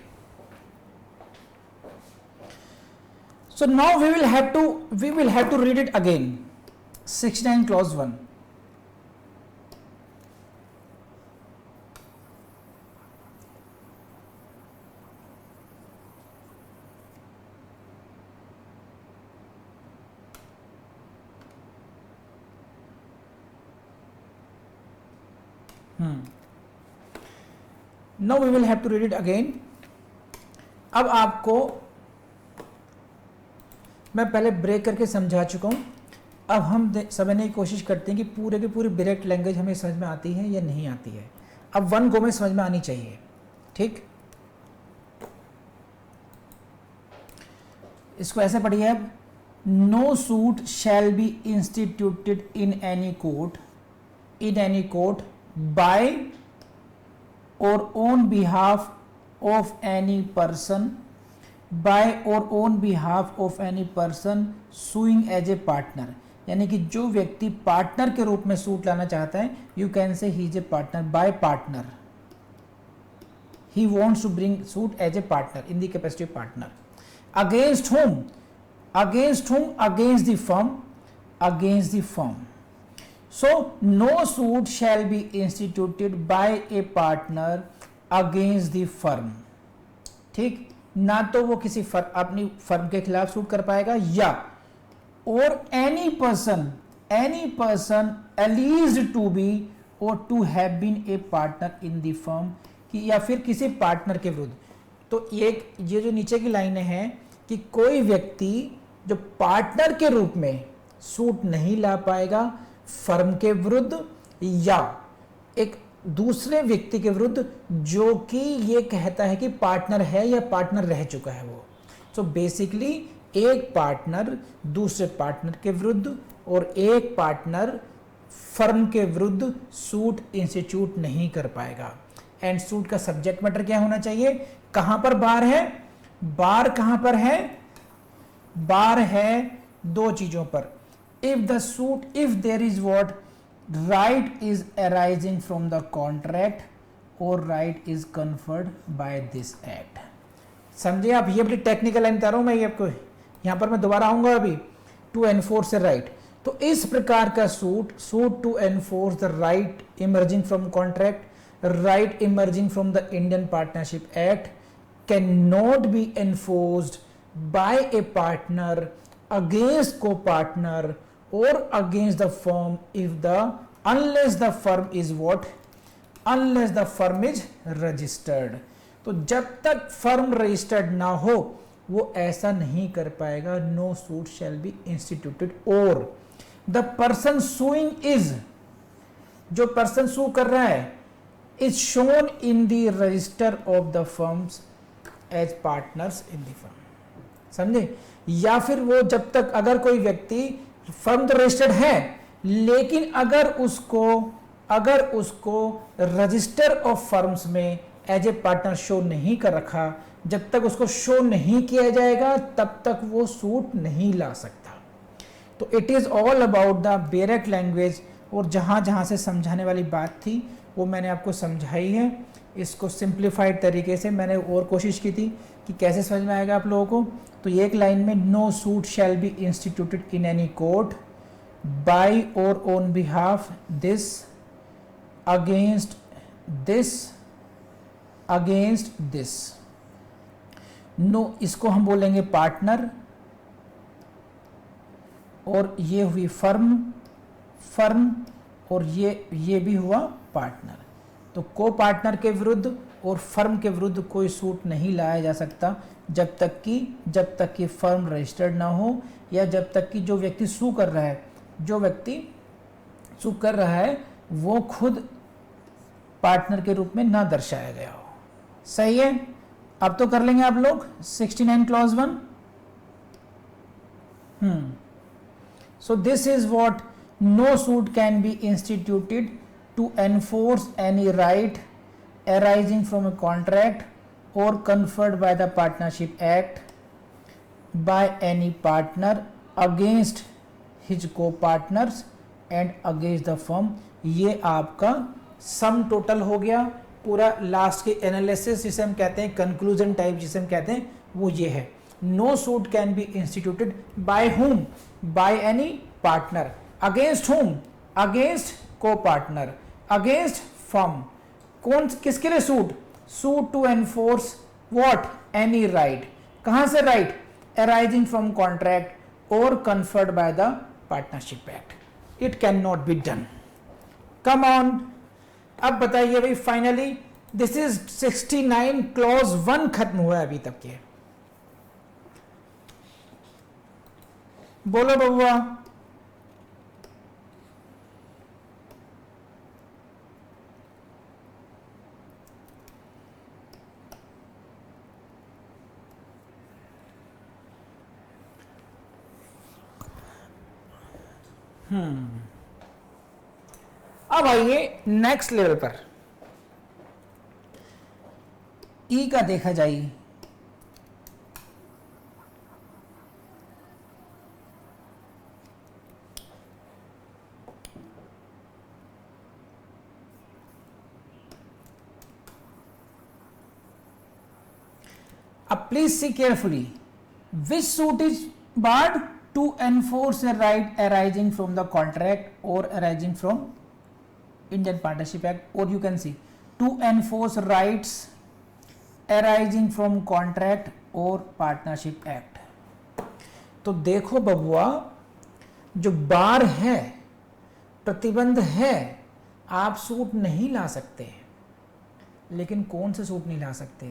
So now we will have to read it again. 69 clause 1. Now we will have to read it again. अब आपको मैं पहले ब्रेक करके समझा चुका हूं. अब हम समझने की कोशिश करते हैं कि पूरे की पूरी डायरेक्ट लैंग्वेज हमें समझ में आती है या नहीं आती है. अब वन गो में समझ में आनी चाहिए. ठीक, इसको ऐसे पढ़िए अब. No suit shall be instituted in any court by or on behalf of any person suing as a partner. यानी कि जो व्यक्ति पार्टनर के रूप में सूट लाना चाहता है, you can say he is a partner. By partner, he wants to bring suit as a partner in the capacity of partner. Against whom? Against the firm. So no suit shall be instituted by a partner against the firm. ठीक, ना तो वो किसी अपनी फर्म के खिलाफ सूट कर पाएगा, या और any person alleged to be or to have been a partner in the firm, कि या फिर किसी पार्टनर के विरुद्ध. तो ये जो नीचे की लाइनें हैं कि कोई व्यक्ति जो पार्टनर के रूप में सूट नहीं ला पाएगा फर्म के विरुद्ध या एक दूसरे व्यक्ति के विरुद्ध जो कि ये कहता है कि पार्टनर है या पार्टनर रह चुका है वो. सो बेसिकली एक पार्टनर दूसरे पार्टनर के विरुद्ध और एक पार्टनर फर्म के विरुद्ध सूट इंस्टीट्यूट नहीं कर पाएगा. एंड सूट का सब्जेक्ट मैटर क्या होना चाहिए? कहां पर बार है? बार कहां पर है? बार है दो चीजों पर. If there is what right is arising from the contract or right is conferred by this act. समझे आप? ये बड़ी टेक्निकल लाइन बता रहा हूं मैं, ये आपको यहां पर मैं दोबारा आऊंगा अभी. टू एनफोर्स ए राइट, तो इस प्रकार का suit to enforce the right emerging from contract, right emerging from the Indian partnership act can not be enforced by a partner against co-partner or against the firm unless the firm is registered. तो जब तक फर्म रजिस्टर्ड ना हो वो ऐसा नहीं कर पाएगा. No suit shall be instituted और द पर्सन सुइंग इज, जो पर्सन सू कर रहा है, is shown in the register of the firms as partners in the firm. समझे? या फिर वो जब तक, अगर कोई व्यक्ति फर्म तो रजिस्टर्ड है लेकिन अगर उसको रजिस्टर ऑफ फर्म्स में एज ए पार्टनर शो नहीं कर रखा, जब तक उसको शो नहीं किया जाएगा तब तक वो सूट नहीं ला सकता. तो it is all about the Barack language, और जहाँ जहाँ से समझाने वाली बात थी वो मैंने आपको समझाई है। इसको सिंप्लीफाइड तरीके से मैंने और कोशिश की थी कि कैसे समझ में आएगा आप लोगों को। तो ये एक लाइन में, no suit shall be instituted in any court by और on behalf this against this. No, इसको हम बोलेंगे पार्टनर, और ये हुई फर्म, और ये भी हुआ पार्टनर। तो को पार्टनर के विरुद्ध और फर्म के विरुद्ध कोई सूट नहीं लाया जा सकता जब तक कि फर्म रजिस्टर्ड ना हो, या जब तक कि जो व्यक्ति सू कर रहा है वो खुद पार्टनर के रूप में ना दर्शाया गया हो। सही है, अब तो कर लेंगे आप लोग 69 clause 1। So this is what no suit can be instituted to enforce any right arising from a contract or conferred by the Partnership Act by any partner against his co-partners and against the firm। ये आपका सम टोटल हो गया, पूरा लास्ट के एनालिसिस जिसे हम कहते हैं, कंक्लूजन टाइप जिसे हम कहते हैं, वो ये है। No suit can be instituted by whom, by any partner, against whom, against co-partner, against firm. कौन किसके लिए suit? Suit to enforce what, any right. कहां से राइट? अराइजिंग फ्रॉम कॉन्ट्रैक्ट और conferred by the partnership act. It can not be done. Come on, अब बताइए भाई, फाइनली दिस इज 69 क्लॉज 1 खत्म हुआ है अभी तक के। बोलो बबुआ। अब आइए नेक्स्ट लेवल पर, ई का देखा जाइए। अब please see carefully, which suit is barred to enforce a right arising from the contract or arising from Indian Partnership Act, or you can see to enforce rights arising from contract or partnership act। तो देखो बबुआ, जो बार है, प्रतिबंध है, आप सूट नहीं ला सकते। लेकिन कौन से सूट नहीं ला सकते?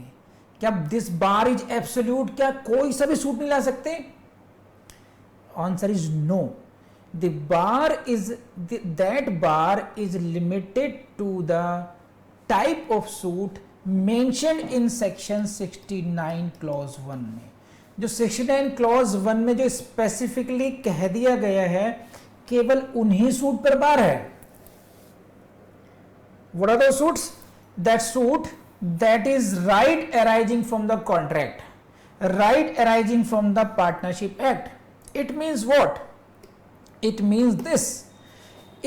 क्या दिस बार इज एब्सोल्यूट? क्या कोई सा भी सूट नहीं ला सकते? Answer is no. The bar is that bar is limited to the type of suit mentioned in section 69 clause 1 में। जो 69 clause 1 में जो स्पेसिफिकली कह दिया गया है, केवल उन्हीं सूट पर बार है। What are those suits? That suit that is right arising from the contract, right arising from the Partnership Act। It means what? It means this: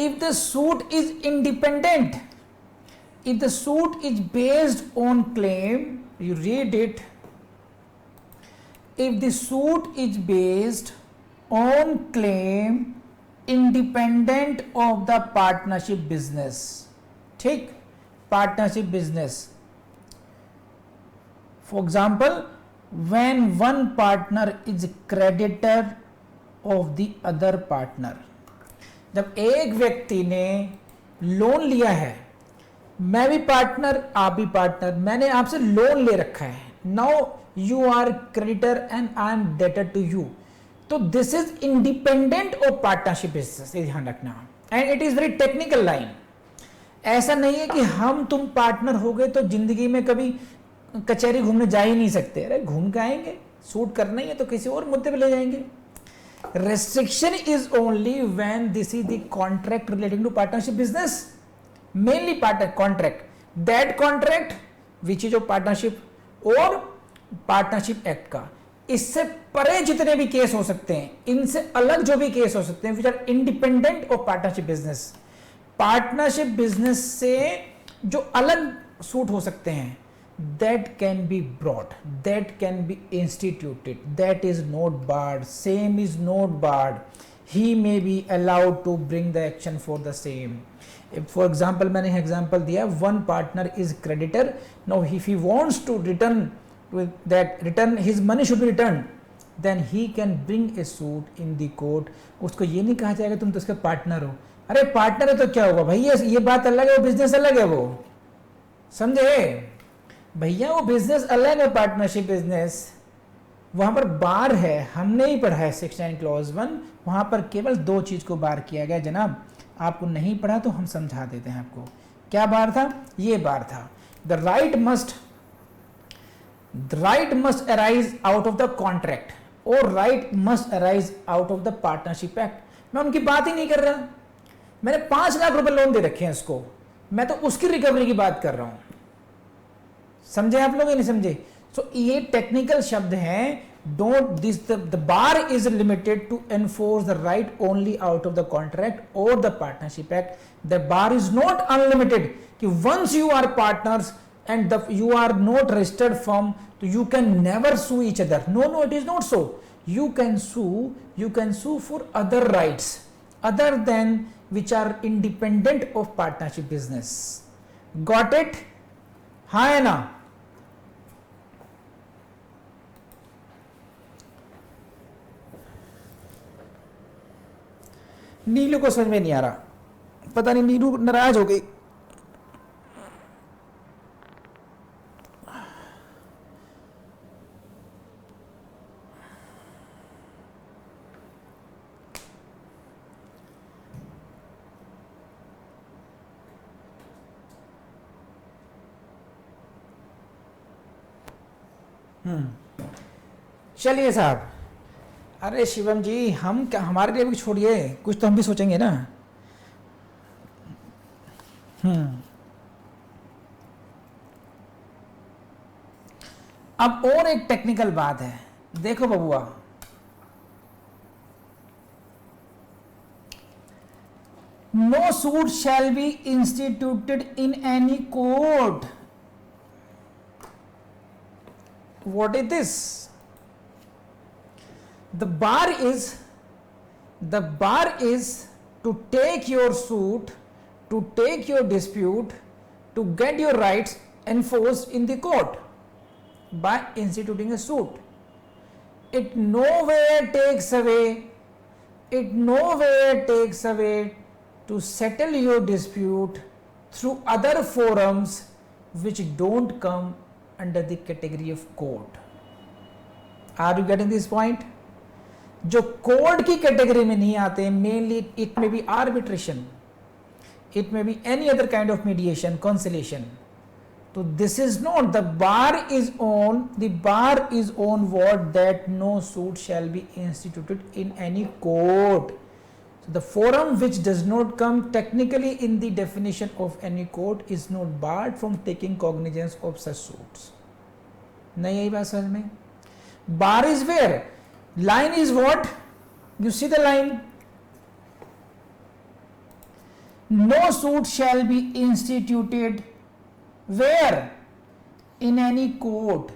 if the suit is independent, if the suit is based on claim, you read it, if the suit is based on claim independent of the partnership business, ठीक, partnership business, for example, when one partner is creditor of the other partner. जब एक व्यक्ति ने लोन लिया है, मैं भी पार्टनर, आप भी पार्टनर, मैंने आपसे लोन ले रखा है, now you are creditor and I am debtor to you, तो this is independent of partnership business. ये ध्यान रखना, and it is very technical line. ऐसा नहीं है कि हम तुम पार्टनर हो गए तो जिंदगी में कभी कचहरी घूमने जा ही नहीं सकते। अरे घूम के आएंगे, सूट करना ही है तो किसी और मुद्दे पे ले जाएंगे। Restriction is only when this is the contract relating to partnership business, mainly partner contract, that contract which is of partnership और partnership act का, इससे परे जितने भी केस हो सकते हैं, इनसे अलग जो भी केस हो सकते हैं, which are independent of partnership business, partnership business से जो अलग सूट हो सकते हैं, that can be brought, that can be instituted, that is not barred, same is not barred, he may be allowed to bring the action for the same. If for example मैंने example दिया, one partner is creditor, now if he wants to return with that return, his money should be returned, then he can bring a suit in the court. उसको ये नहीं कहा जाएगा तुम तो उसके पार्टनर हो, अरे पार्टनर है तो क्या हुआ भाई, ये बात अलग है, वो बिजनेस अलग है, वो समझे भैया, वो बिजनेस अलग है, पार्टनरशिप बिजनेस, वहां पर बार है, हमने ही पढ़ा है 69 क्लॉज 1, वहां पर केवल 2 चीज को बार किया गया जनाब, आपको नहीं पढ़ा तो हम समझा देते हैं आपको। क्या बार था? ये बार था, the right must arise out of the contract और right must arise out of the partnership act. मैं उनकी बात ही नहीं कर रहा, मैंने 5 लाख रुपए लोन दे रखे हैं इसको, मैं तो उसकी रिकवरी की बात कर रहा हूं, समझे आप लोग या नहीं समझे? सो ये टेक्निकल शब्द हैं, don't this the bar is limited to enforce the right only out of the contract और the partnership act, the bar is not unlimited कि once you are partners and you are not registered firm, so you can never sue each other. No, it is not so. You can sue for other rights other than which are independent of partnership business. Got it? हाँ है ना? नीलू को समझ में नहीं आ रहा, पता नहीं नीलू नाराज हो गई। चलिए साहब, अरे शिवम जी, हम क्या, हमारे लिए भी छोड़िए, कुछ तो हम भी सोचेंगे ना। अब और एक टेक्निकल बात है, देखो बबुआ, no suit shall be instituted in any court. What is this? The bar is to take your suit, to take your dispute, to get your rights enforced in the court by instituting a suit. It nowhere takes away to settle your dispute through other forums which don't come under the category of court. Are you getting this point? जो कोर्ट की कैटेगरी में नहीं आते, mainly it may be arbitration, it may be any other kind of mediation, conciliation. तो this is not, the bar is on what, that no suit shall be instituted in any court. So the forum which does not come technically in the definition of any court is not barred from taking cognizance of such suits. नहीं यही बात समझ में? Bar is where? Line is what? You see the line? No suit shall be instituted where? In any court.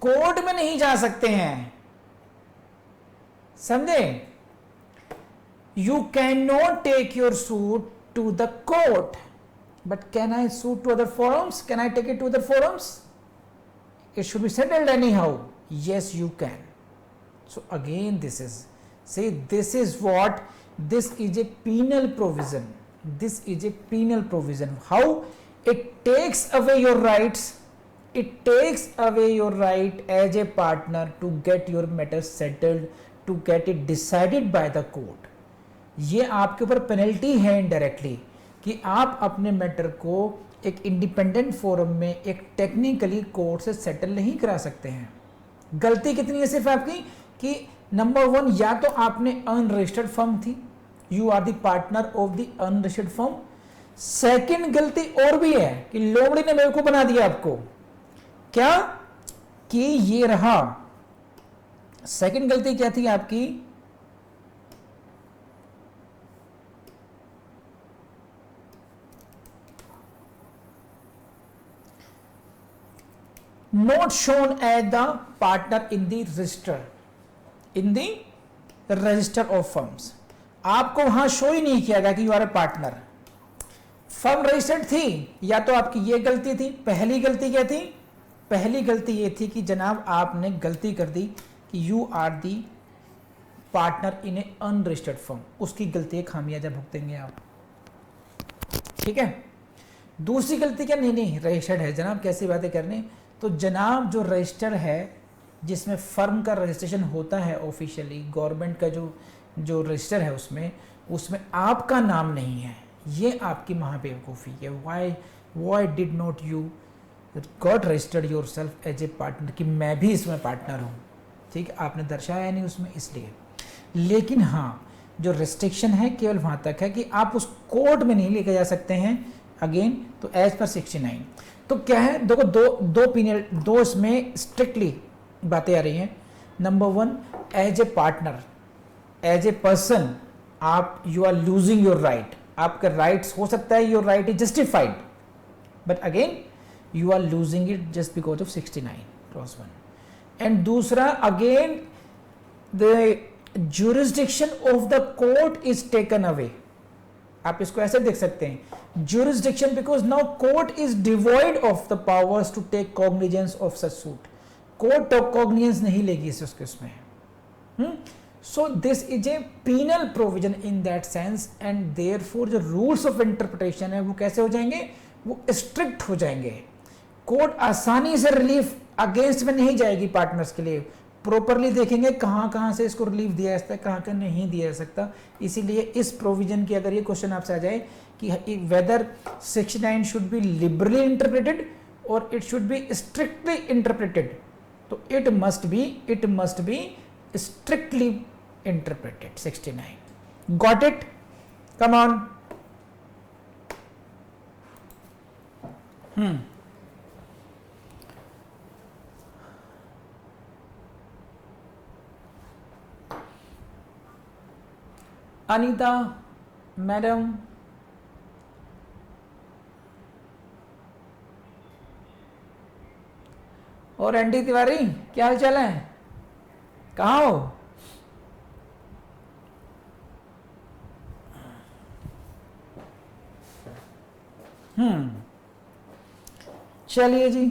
Court में नहीं जा सकते हैं, समझे? You cannot take your suit to the court, but can I sue to other forums? Can I take it to other forums? It should be settled anyhow. Yes, you can. So again, this is what, this is a penal provision. This is a penal provision. How? It takes away your rights. It takes away your right as a partner to get your matter settled, to get it decided by the court. ये आपके ऊपर पेनल्टी है इनडायरेक्टली कि आप अपने मैटर को एक इंडिपेंडेंट फोरम में एक टेक्निकली कोर्ट से सेटल नहीं करा सकते हैं. गलती कितनी है सिर्फ आपकी कि नंबर 1, या तो आपने अनरजिस्टर्ड फर्म थी, you are the partner of the unregistered firm. Second गलती और भी है कि लोमड़ी ने मेरे को बना दिया आपको, क्या कि ये रहा सेकंड गलती क्या थी आपकी, not shown as the partner in the register, in the register of firms. आपको वहां शो ही नहीं किया गया कि you are a partner. Firm registered थी, या तो आपकी ये गलती थी। पहली गलती क्या थी, पहली गलती ये थी कि जनाब आपने गलती कर दी कि you are the partner in a unregistered firm, उसकी गलती खामियाजा भुगतेंगे आप, ठीक है। दूसरी गलती क्या, नहीं नहीं रजिस्टर्ड है जनाब, कैसी बातें करनी। तो जनाब जो रजिस्टर है, जिसमें फर्म का रजिस्ट्रेशन होता है ऑफिशियली, गवर्नमेंट का जो रजिस्टर है उसमें आपका नाम नहीं है, ये आपकी महाबेवकूफ़ी है। Why did not you got registered yourself as a partner, कि मैं भी इसमें पार्टनर हूँ, ठीक है, आपने दर्शाया नहीं उसमें इसलिए। लेकिन हाँ, जो रिस्ट्रिक्शन है केवल वहाँ तक है कि आप उस कोर्ट में नहीं लेके जा सकते हैं अगेन, तो एज पर 69। तो क्या है, देखो दो इसमें स्ट्रिक्टली बातें आ रही हैं। Number 1, as a partner, as a person आप you are losing your right, आपका राइट्स हो सकता है your right is justified, but again you are losing it just because of 69 clause 1। And दूसरा, again the jurisdiction of the court is taken away। आप इसको ऐसे देख सकते हैं, jurisdiction because now court is devoid of the powers to take cognizance of such suit। court तो cognizance नहीं लेगी उसके उसमें। so this is a penal provision in that sense and therefore जो rules of interpretation है वो कैसे हो जाएंगे, वो strict हो जाएंगे। कोर्ट आसानी से रिलीफ अगेंस्ट में नहीं जाएगी पार्टनर्स के लिए, प्रॉपरली देखेंगे कहाँ कहाँ से इसको रिलीफ दिया जा सकता है, कहाँ कहाँ नहीं दिया जा सकता। इसीलिए इस प्रोविजन की अगर ये क्वेश्चन आपसे आ जाए कि whether 69 should be liberally interpreted और it should be strictly interpreted, तो it must be strictly interpreted 69। Got it, come on. Anita madam, और एंडी तिवारी क्या हाल चाल है, कहाँ हो? चलिए जी,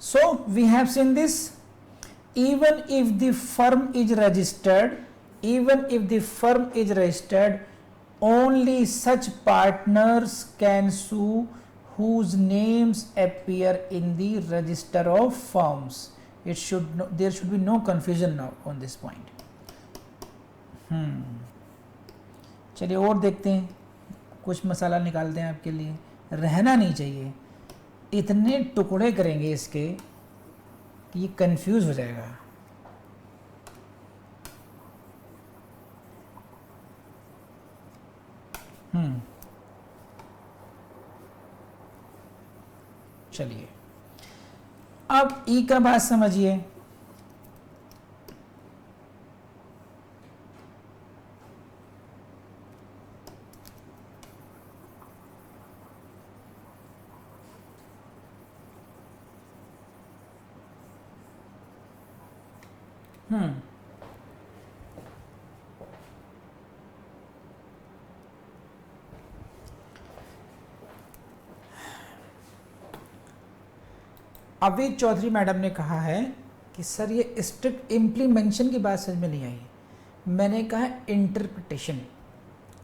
so we have seen this, even if the firm is registered, only such partners can sue whose names appear in the register of firms। there should be no confusion now on this point। चलिए और देखते हैं, कुछ मसाला निकालते हैं आपके लिए, रहना नहीं चाहिए, इतने टुकड़े करेंगे इसके कि ये कंफ्यूज हो जाएगा। चलिए अब ई का बात समझिए। अभी चौधरी मैडम ने कहा है कि सर ये स्ट्रिक्ट इम्प्लीमेंशन की बात समझ में नहीं आई। मैंने कहा इंटरप्रिटेशन,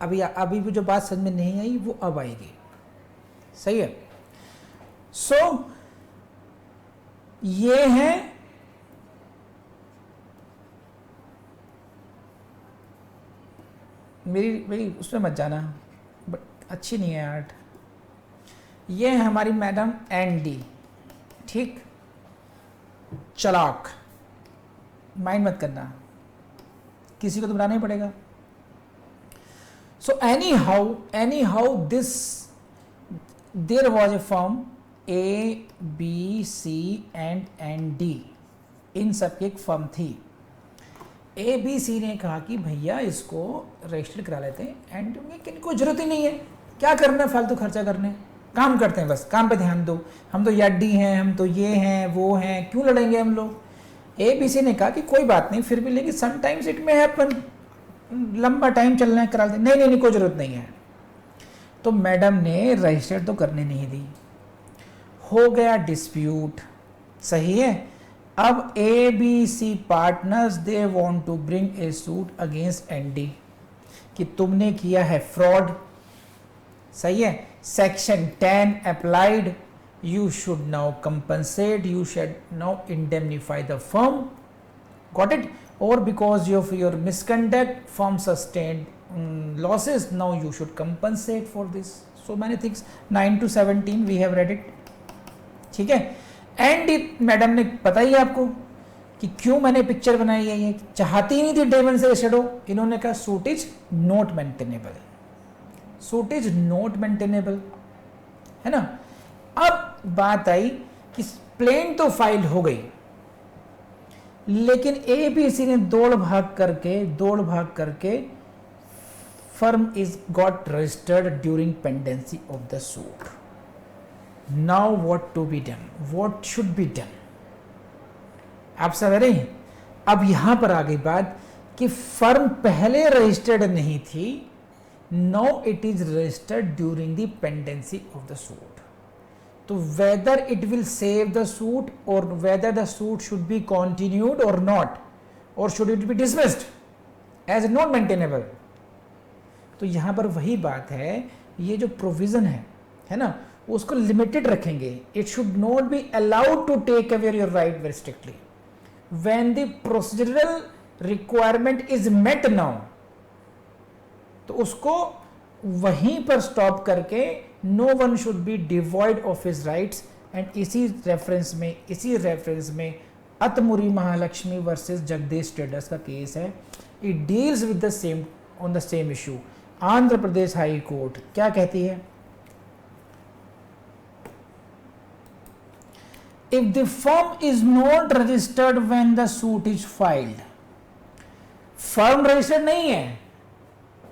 अभी भी जो बात समझ में नहीं आई वो अब आएगी, सही है। सो ये है मेरी उसमें मत जाना, बट अच्छी नहीं है आर्ट। ये है हमारी मैडम एंडी, ठीक, चलाक, माइंड मत करना, किसी को तो बनाना ही पड़ेगा। So anyhow this there was a firm A B C and D, इन सब की एक फर्म थी। ए बी सी ने कहा कि भैया इसको रजिस्टर करा लेते हैं एंड कोई जरूरत ही नहीं है, क्या करना है फालतू खर्चा करने, काम करते हैं बस, काम पे ध्यान दो, हम तो याडी हैं, हम तो ये हैं वो हैं, क्यों लड़ेंगे हम लोग। ए बी सी ने कहा कि कोई बात नहीं, फिर भी लेकिन समटाइम्स इट में हैपन, लंबा टाइम चलना है, करा दें। नहीं कोई ज़रूरत नहीं है। तो मैडम ने रजिस्टर तो करने नहीं दी, हो गया डिस्प्यूट, सही है। अब A B C partners they want to bring a suit against and D कि तुमने किया है फ्रॉड, सही है, section 10 applied, you should now compensate, you should now indemnify the firm, got it, or because of your misconduct firm sustained losses, now you should compensate for this, so many things, 9 to 17 we have read it, ठीक है। एंड मैडम ने पता ही आपको कि क्यों मैंने पिक्चर बनाई है, ये चाहती ही नहीं थी डेवन से शेडो, इन्होंने कहा suit is not maintainable, suit is not maintainable, है ना। अब बात आई कि प्लेन तो फाइल हो गई, लेकिन ए बी सी ने दौड़ भाग करके firm is got registered during pendency of the suit. Now what to be done, what should be done, आप समझ रहे हैं। अब यहां पर आ गई बात कि फर्म पहले रजिस्टर्ड नहीं थी, now it is registered during the pendency of the suit. तो whether it will save the suit or whether the suit should be continued or not, or should it be dismissed as not maintainable। तो यहां पर वही बात है, ये जो प्रोविजन है ना, उसको लिमिटेड रखेंगे। It should not be allowed to take away your right very strictly when the procedural requirement is met now, तो उसको वहीं पर स्टॉप करके no one should be devoid of his rights. And इसी रेफरेंस में अतमुरी महालक्ष्मी वर्सेस जगदीश ट्रेडर्स का केस है। It deals with the same on the same issue. Andhra Pradesh high court क्या कहती है, if the firm is not registered when the suit is filed, firm registered नहीं है,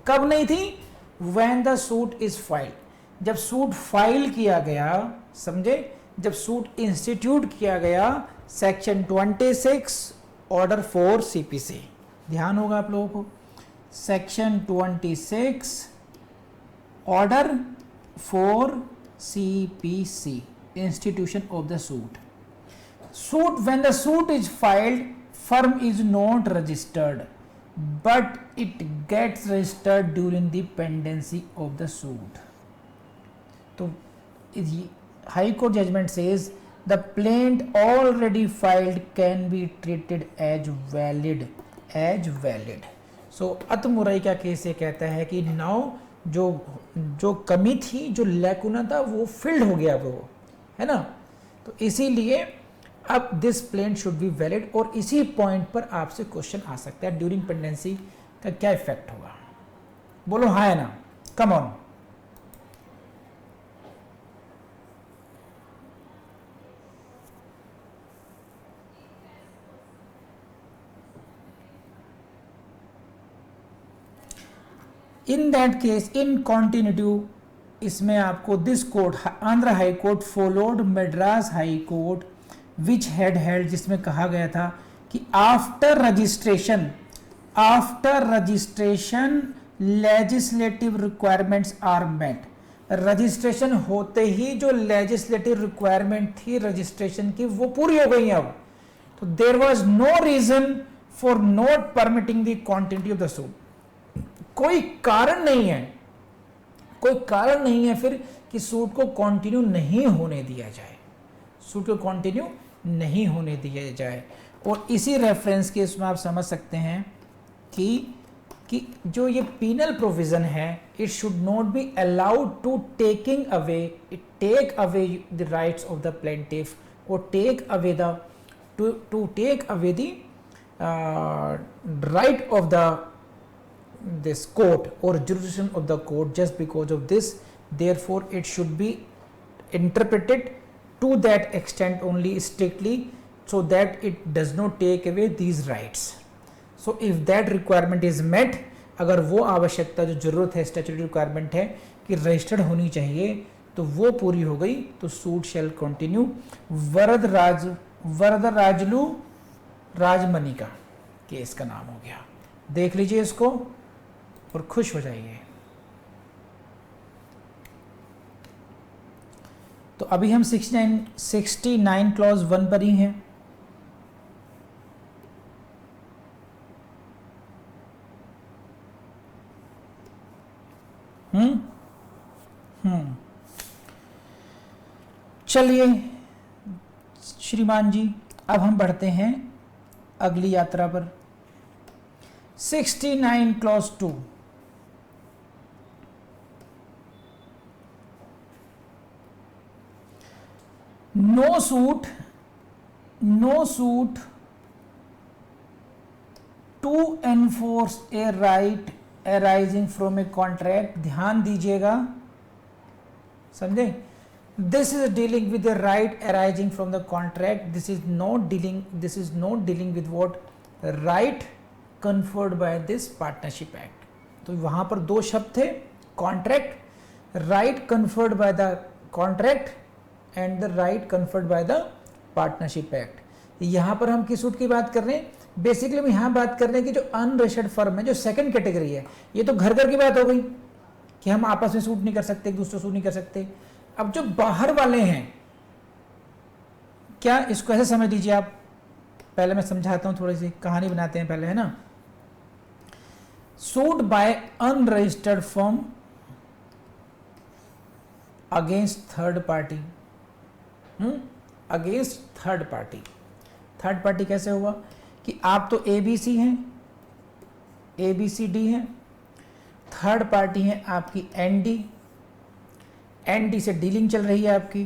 कब नहीं थी, when the suit is filed, जब सूट फाइल किया गया, समझे, जब सूट इंस्टीट्यूट किया गया, सेक्शन 26 ऑर्डर 4 सीपीसी, ध्यान होगा आप लोगों को, section 26 order 4 CPC, institution of the suit. When the suit is filed, firm is not registered, but it gets registered during the pendency of the suit. तो High Court judgment says the plaint already filed can be treated as valid. So अतमुरई का केस ये कहता है कि नाउ जो कमी थी, जो लैकुना था, वो फिल्ड हो गया, वो है ना। तो इसीलिए अब this plaint should be valid. और इसी पॉइंट पर आपसे क्वेश्चन आ सकता है, ड्यूरिंग पेंडेंसी का क्या इफेक्ट होगा, बोलो हाँ है ना, come on. In that case in continuity, इसमें आपको this court, Andhra high court followed Madras high court which had held, जिसमें कहा गया था कि after registration legislative requirements are met. Registration होते ही जो लेजिस्लेटिव रिक्वायरमेंट थी रजिस्ट्रेशन की, वो पूरी हो गई अब। तो there was no reason for not permitting the continuity of the suit. कोई कारण नहीं है फिर कि सूट को कंटिन्यू नहीं होने दिया जाए, और इसी रेफरेंस के इसमें आप समझ सकते हैं कि जो ये पीनल प्रोविजन है, it should not be allowed to take away the rights of the plaintiff, और take away the right of the this court or jurisdiction of the court just because of this, therefore it should be interpreted to that extent only strictly, so that it does not take away these rights. So if that requirement is met, अगर वो आवश्यकता जो जरूरत है स्टैट्यूटरी रिक्वायरमेंट है कि रजिस्टर्ड होनी चाहिए तो वो पूरी हो गई, तो सूट शैल कंटिन्यू। वरदराजलू राजमणि का केस का नाम हो गया, देख लीजिए इसको और खुश हो जाइए। तो अभी हम 69 क्लॉज 1 पर ही हैं। चलिए श्रीमान जी, अब हम बढ़ते हैं अगली यात्रा पर। 69 clause 2, no suit to enforce a right arising from a contract। ध्यान दीजिएगा, समझे? This is dealing with the right arising from the contract. This is not dealing with what right conferred by this partnership act। तो वहां पर दो शब्द थे, contract, right conferred by the contract and the right conferred by the partnership act। यहां पर हम किस सूट की बात कर रहे हैं? बेसिकली हम यहाँ बात कर रहे हैं कि जो अनरजिस्टर्ड फर्म है, जो सेकंड कैटेगरी है, ये तो घर घर की बात हो गई कि हम आपस में सूट नहीं कर सकते, एक दूसरे सूट नहीं कर सकते। अब जो बाहर वाले हैं, क्या इसको ऐसे समझ लीजिए आप, पहले मैं समझाता हूं, थोड़ी सी कहानी बनाते हैं पहले, है ना। Suit bye unregistered firm against third party, against third party. Third party कैसे हुआ कि आप तो ABC हैं, ABCD हैं, थर्ड पार्टी है आपकी ND से डीलिंग चल रही है आपकी,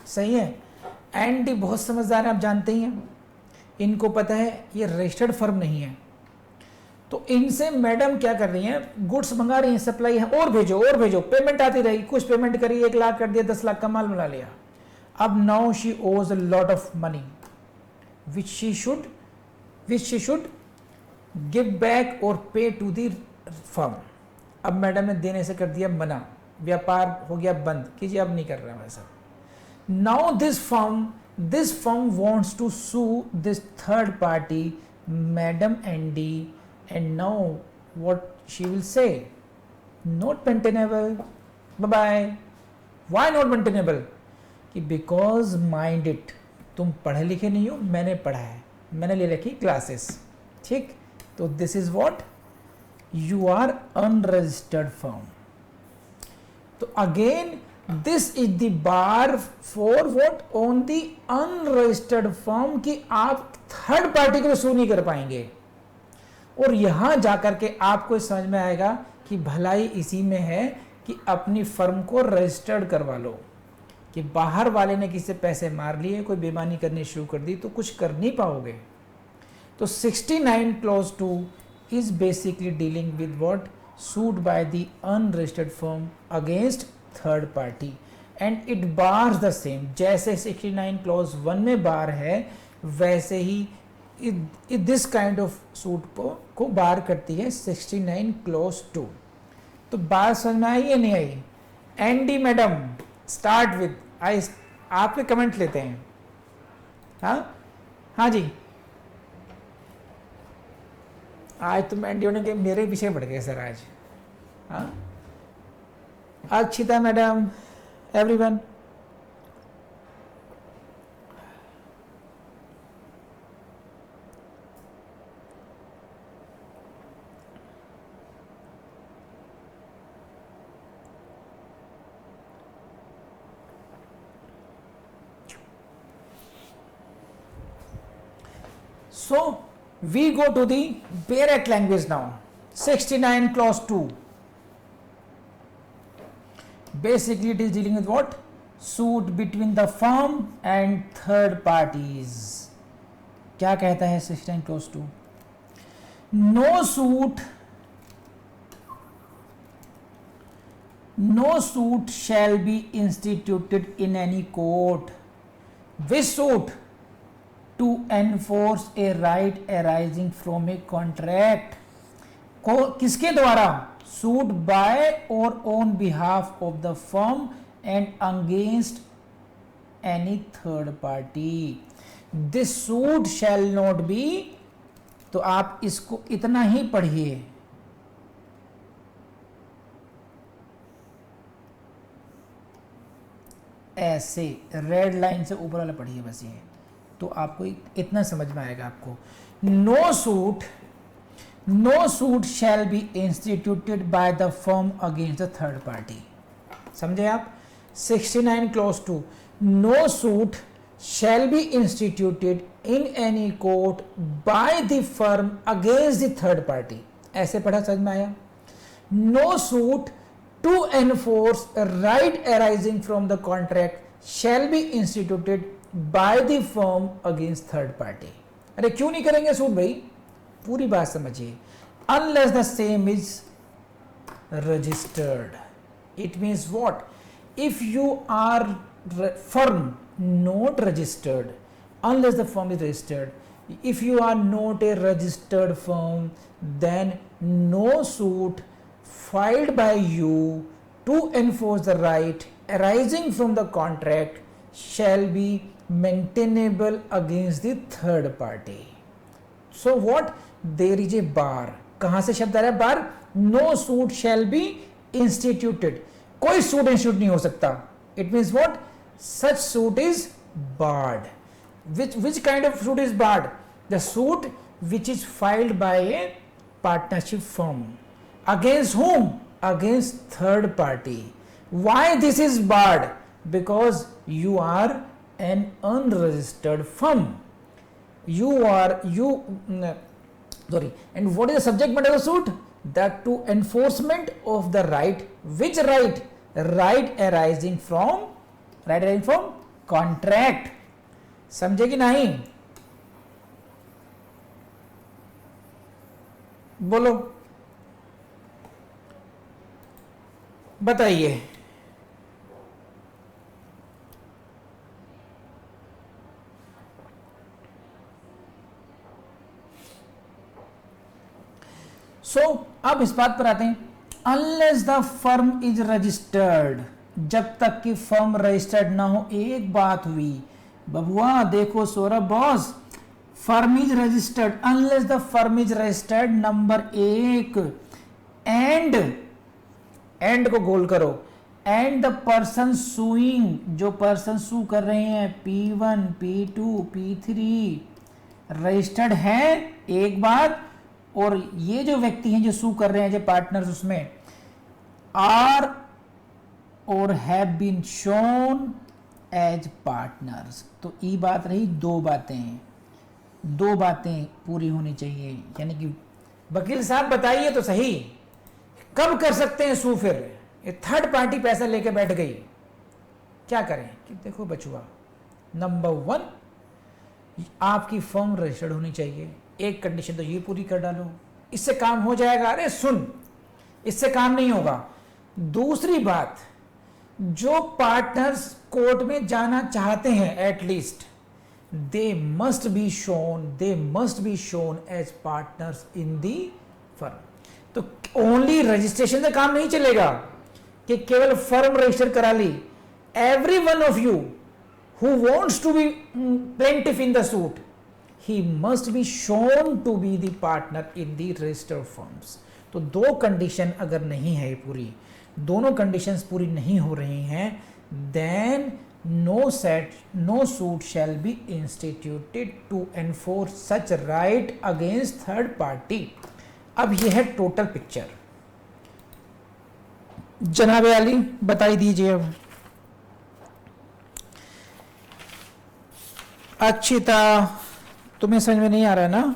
सही है। ND बहुत समझदार है, आप जानते ही हैं, इनको पता है ये रजिस्टर्ड फर्म नहीं है, तो इनसे मैडम क्या कर रही हैं, गुड्स मंगा रही हैं, सप्लाई है, और भेजो, पेमेंट आती रही, कुछ पेमेंट करी, 1 लाख कर दिया, 10 लाख का माल मिला लिया। अब नाउ शी ओज a lot of money which she should give back or pay to the firm। अब मैडम ने देने से कर दिया मना, व्यापार हो गया बंद, कीजिए अब नहीं कर रहा वैसा। Now this firm wants to sue this third party madam ND, and now what she will say, not maintainable, bye bye। why not maintainable? कि because mind it, तुम पढ़े लिखे नहीं हो, मैंने पढ़ा है, मैंने ले रखी क्लासेस, ठीक। तो this is what, you are unregistered firm. तो again this is the bar for what, on the unregistered firm, कि आप थर्ड पार्टी को सू नहीं कर पाएंगे। और यहां जाकर के आपको समझ में आएगा कि भलाई इसी में है कि अपनी फर्म को रजिस्टर्ड करवा लो, कि बाहर वाले ने किसी से पैसे मार लिए, कोई बेईमानी करनी शुरू कर दी, तो कुछ कर नहीं पाओगे। तो 69 clause 2 is basically dealing with what, suit by the unregistered firm against third party, and it bars the same. जैसे 69 क्लॉज 1 में बार है, वैसे ही दिस काइंड ऑफ सूट को बार करती है 69 क्लॉज 2। तो बात समझ में आई या नहीं आई? ND madam start with I, आपके कमेंट लेते हैं। हाँ जी, आज तो एनडी के मेरे पीछे पड़ गए सर आज। हाँ, Akshita madam, everyone. So we go to the Bare Act language now. 69 clause 2. Basically it is dealing with what? Suit between the firm and third parties. क्या कहता है 69 clause two, no suit shall be instituted in any court which suit to enforce a right arising from a contract, को किसके द्वारा, सूट बाय और on behalf of the firm and against any third party, this suit shall not be, तो आप इसको इतना ही पढ़िए, ऐसे रेड लाइन से ऊपर वाला पढ़िए बस ये, तो आपको इतना समझ में आएगा आपको। No suit shall be instituted by the firm against the third party, समझे आप। 69 clause two, no suit shall be instituted in any court by the firm against the third party, ऐसे पढ़ा, समझ में आया। no suit to enforce a right arising from the contract shall be instituted by the firm against third party। अरे क्यों नहीं करेंगे सूट भाई, पूरी बात समझिए। unless the same is registered, it means what, if you are firm not registered, unless the firm is registered, if you are not a registered firm, then no suit filed by you to enforce the right arising from the contract shall be maintainable against the third party। so what, there is a bar, कहां से शब्द आ रहा है bar, no suit shall be instituted, कोई सूट इंस्टीट्यूट नहीं हो सकता, it means what, such suit is barred। which kind of suit is barred, the suit which is filed by a partnership firm against whom, against third party। why this is barred, because you are an unregistered firm, and what is the subject matter of the suit, that to enforcement of the right, which right, right arising from contract, समझे कि नहीं, बोलो बताइए। अब इस बात पर आते हैं, unless the firm is registered, जब तक कि फर्म रजिस्टर्ड ना हो। एक बात हुई बबुआ, देखो Saurabh boss, firm is registered, unless the firm is registered, number 1, and को गोल करो, एंड द पर्सन सुइंग, जो पर्सन सू कर रहे हैं, P1 P2 P3 रजिस्टर्ड है, एक बात, और ये जो व्यक्ति हैं जो सू कर रहे हैं, जो पार्टनर्स, उसमें are or have been shown as partners. तो ये बात रही, दो बातें पूरी होनी चाहिए, यानी कि वकील साहब बताइए तो सही, कब कर सकते हैं सू, फिर ये थर्ड पार्टी पैसा लेके बैठ गई, क्या करें, कि देखो बचुआ, नंबर 1 आपकी फर्म रजिस्टर्ड होनी चाहिए, एक कंडीशन तो ये पूरी कर डालो, इससे काम हो जाएगा। अरे सुन, इससे काम नहीं होगा। दूसरी बात, जो पार्टनर्स कोर्ट में जाना चाहते हैं, at least they must be shown as partners in the firm. तो ओनली रजिस्ट्रेशन से काम नहीं चलेगा कि केवल फर्म रजिस्टर करा ली। Every one of you who wants to be plaintiff in the suit, he must be shown to be the partner in the registered firms। तो दो कंडीशन अगर नहीं है पूरी, दोनों कंडीशंस पूरी नहीं हो रही हैं, then no suit shall be instituted to enforce such right against third party। अब यह है टोटल पिक्चर। जनाब अली बताई दीजिए अब। अक्षिता, तुम्हें समझ में नहीं आ रहा है ना?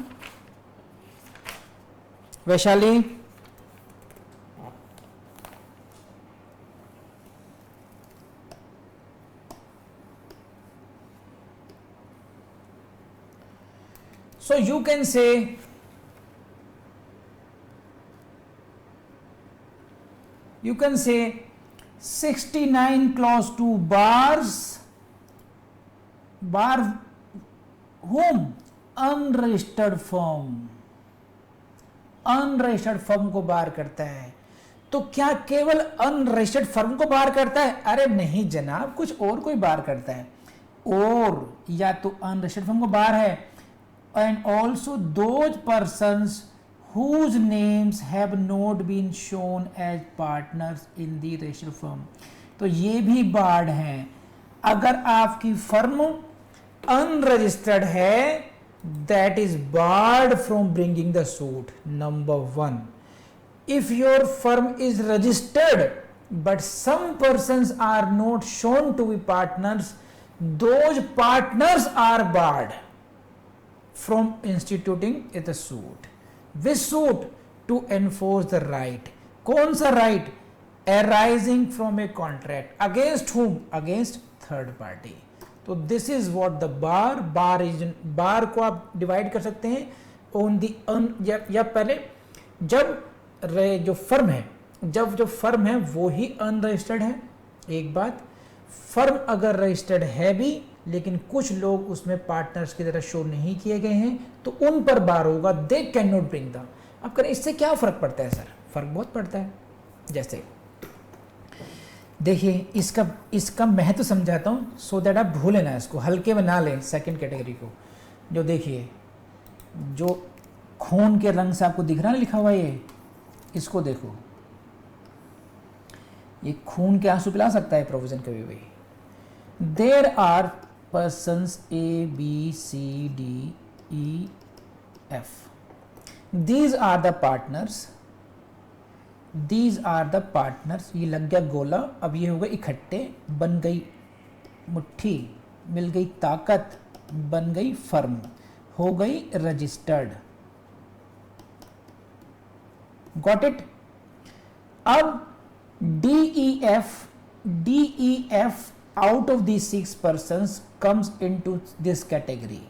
Vaishali, So you can say you can say 69 clause 2 bars bar whom unregistered firm, unregistered firm को बार करता है। तो क्या केवल अनरजिस्टर्ड फर्म को बार करता है? अरे नहीं जनाब, कुछ और कोई बार करता है। और या तो अनरजिस्टर्ड फर्म को बार है, and also those persons whose names have not been shown as partners in the registered firm। तो ये भी बार्ड है। अगर आपकी फर्म अनरजिस्टर्ड है, that is barred from bringing the suit। Number 1, if your firm is registered but some persons are not shown to be partners, those partners are barred from instituting a suit। Which suit? To enforce the right। कौन सा right? Arising from a contract। Against whom? Against third party। तो this is what the bar, bar को आप डिवाइड कर सकते हैं ऑन दी या पहले जब जो फर्म है, जब जो फर्म है वो ही अनरजिस्टर्ड है। एक बात, फर्म अगर रजिस्टर्ड है भी लेकिन कुछ लोग उसमें पार्टनर्स की तरह शो नहीं किए गए हैं, तो उन पर बार होगा। They can not bring the. अब करें इससे क्या फर्क पड़ता है सर? फर्क बहुत पड़ता है। जैसे देखिए, इसका महत्व समझाता हूँ सो दैट आप भूलें ना, इसको हल्के में ना लें सेकंड कैटेगरी को। जो देखिए, जो खून के रंग से आपको दिख रहा है लिखा हुआ, ये इसको देखो, ये खून के आंसू पिला सकता है प्रोविजन कभी भी। There are persons A B C D E F, these are the partners, these are the partners. ये लग गया गोला, अब ये हो गए इकट्ठे, बन गई मुट्ठी, मिल गई ताकत, बन गई फर्म, हो गई रजिस्टर्ड। Got it? अब DEF out of these 6 persons comes into this category।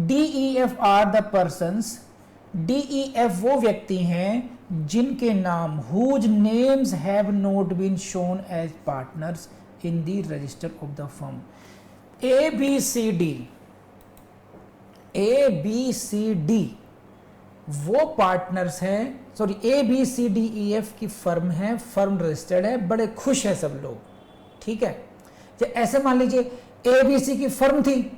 DEF are the persons, DEF वो व्यक्ति हैं जिनके नाम whose names have not been shown as partners in the register of the firm। ABCD वो पार्टनर्स हैं, सॉरी ABCDEF की फर्म है, फर्म रजिस्टर्ड है, बड़े खुश हैं सब लोग। ठीक है, तो ऐसे मान लीजिए ABC की फर्म थी,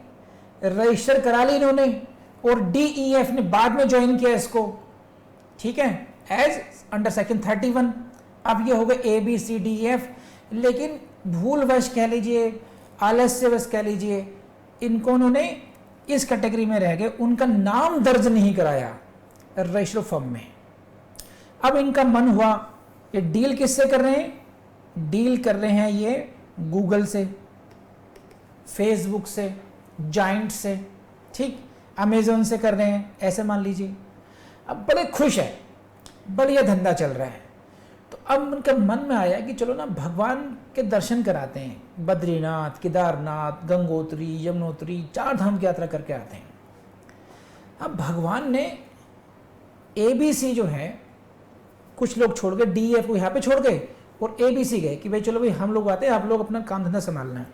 रजिस्टर करा ली इन्होंने, और DEF ने बाद में ज्वाइन किया इसको, ठीक है, एज अंडर सेक्शन 31। अब ये हो गए ABCDEF, लेकिन भूलवश कह लीजिए, आलस्यवश कह लीजिए, इनको उन्होंने इस कैटेगरी में रह गए, उनका नाम दर्ज नहीं कराया रजिस्टर फर्म में। अब इनका मन हुआ, ये डील किससे कर रहे हैं? डील कर रहे हैं ये गूगल से, फेसबुक से, जाइंट से, ठीक, अमेजोन से कर रहे हैं, ऐसे मान लीजिए। अब बड़े खुश है, बढ़िया धंधा चल रहा है। तो अब उनके मन में आया कि चलो ना भगवान के दर्शन कराते हैं, बद्रीनाथ, केदारनाथ, गंगोत्री, यमुनोत्री, 4 धाम की यात्रा करके आते हैं। अब भगवान ने ABC जो है, कुछ लोग छोड़ गए, DEF को यहाँ पे छोड़ गए और ABC गए कि भाई चलो भाई हम लोग आते हैं, आप लोग अपना काम धंधा संभालना है।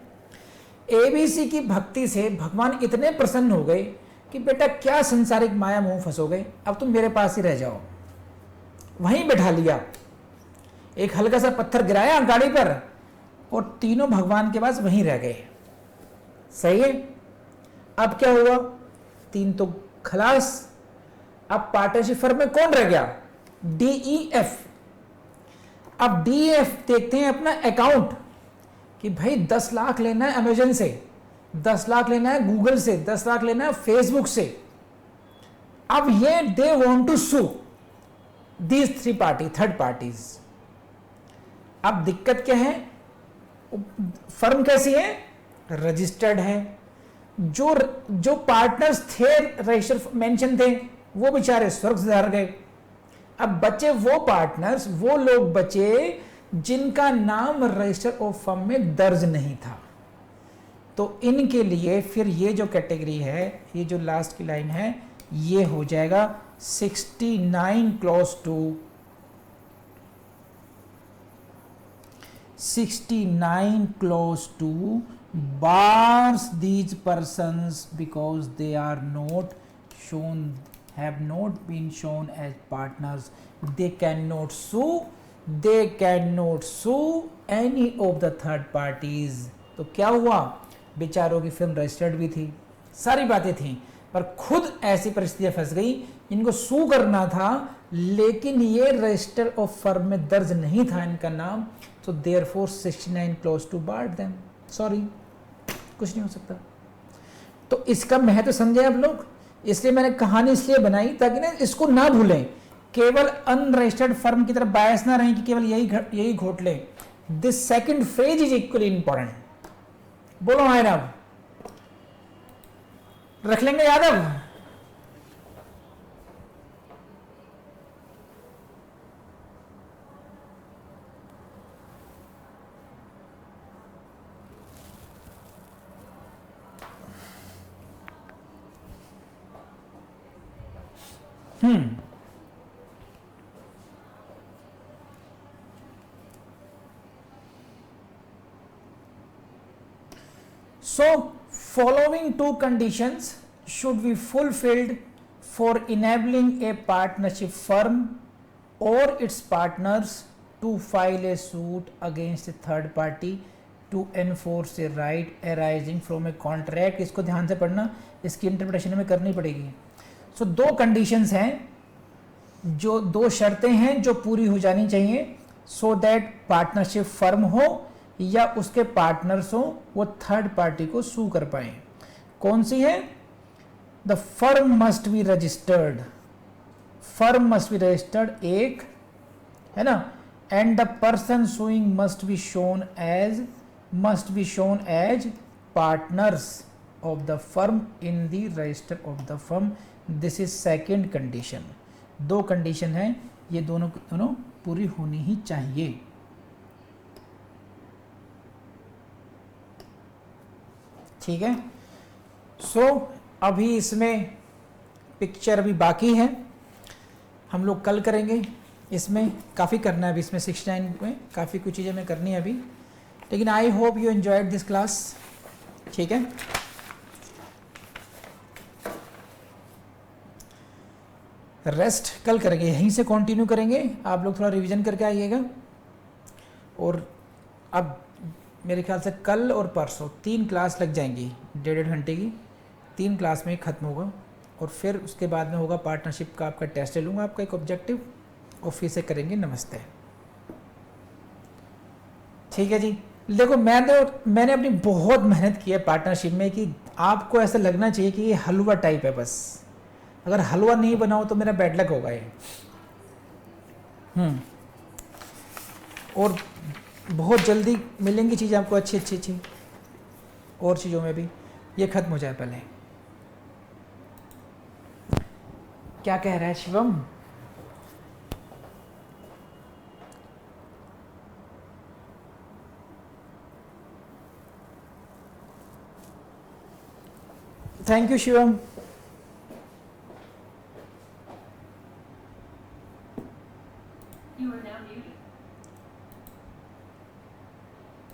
ABC की भक्ति से भगवान इतने प्रसन्न हो गए कि बेटा क्या संसारिक माया मोह फंसोगे, अब तुम मेरे पास ही रह जाओ। वहीं बैठा लिया, एक हल्का सा पत्थर गिराया गाड़ी पर और तीनों भगवान के पास वहीं रह गए। सही है? अब क्या हुआ? 3 तो खलास। अब पार्टनरशिप फर्म में कौन रह गया? DEF। अब DEF देखते हैं अपना अकाउंट कि भाई 10 लाख लेना है अमेजन से, 10 लाख लेना है गूगल से, 10 लाख लेना है फेसबुक से। अब ये they want to sue these 3 party, third parties. अब दिक्कत क्या है? फर्म कैसी है? रजिस्टर्ड है। जो पार्टनर्स थे रजिस्टर मेंशन थे, वो बेचारे स्वर्ग से हार गए। अब बचे वो पार्टनर्स, वो लोग बचे जिनका नाम रजिस्टर ऑफ फर्म में दर्ज नहीं था। तो इनके लिए फिर ये जो कैटेगरी है, ये जो लास्ट की लाइन है, ये हो जाएगा 69 clause to 69 clause 2 bars these persons because they are not shown, have not been shown as partners. They cannot sue any of the third parties. तो क्या हुआ, बेचारों की फिल्म रजिस्टर्ड भी थी, सारी बातें थी, पर खुद ऐसी परिस्थितियां फंस गई, इनको सू करना था लेकिन ये रजिस्टर ऑफ फर्म में दर्ज नहीं था इनका नाम, तो therefore 69 clause two barred them, sorry कुछ नहीं हो सकता। तो इसका महत्व समझे आप लोग, इसलिए मैंने कहानी इसलिए बनाई ताकि ना इसको ना भूलें, केवल अनरजिस्टर्ड फर्म की तरफ बायस ना रहें कि केवल यही घोट लें। This second phase is equally important. बोलो हाँ ना, रख लेंगे Yadav. So following two conditions should be fulfilled for enabling a partnership firm or its partners to file a suit against a third party to enforce a right arising from a contract। इसको ध्यान से पढ़ना, इसकी इंटरप्रिटेशन हमें करनी पड़ेगी। So दो कंडीशंस हैं, जो दो शर्तें हैं जो पूरी हो जानी चाहिए सो दैट पार्टनरशिप फर्म हो या उसके पार्टनर्स हो वो थर्ड पार्टी को सू कर पाए। कौन सी है? The firm must be registered, firm must be registered एक है ना, and the person suing must be shown as partners of the firm in the register of the firm. This is second condition. दो कंडीशन है, ये दोनों पूरी होनी ही चाहिए। ठीक है। सो अभी इसमें पिक्चर अभी बाकी है, हम लोग कल करेंगे। इसमें काफ़ी करना है अभी, इसमें 69 में काफ़ी कुछ चीज़ें मैं करनी है अभी, लेकिन I hope you enjoyed this class. ठीक है, रेस्ट कल करेंगे, यहीं से कंटिन्यू करेंगे। आप लोग थोड़ा रिवीजन करके आइएगा। और अब मेरे ख्याल से कल और परसों 3 क्लास लग जाएंगी, 1.5 घंटे की 3 क्लास में ख़त्म होगा। और फिर उसके बाद में होगा पार्टनरशिप का आपका टेस्ट ले लूँगा, आपका एक ऑब्जेक्टिव, और फिर से करेंगे। नमस्ते। ठीक है जी। देखो मैंने अपनी बहुत मेहनत की है पार्टनरशिप में, कि आपको ऐसा लगना चाहिए कि ये हलवा टाइप है बस। अगर हलवा नहीं बनाओ तो मेरा बैड लक होगा ये। और बहुत जल्दी मिलेंगी चीज़ें आपको अच्छी और चीज़ों में भी। ये खत्म हो जाए पहले। क्या कह रहा है शिवम? Thank you Shivam.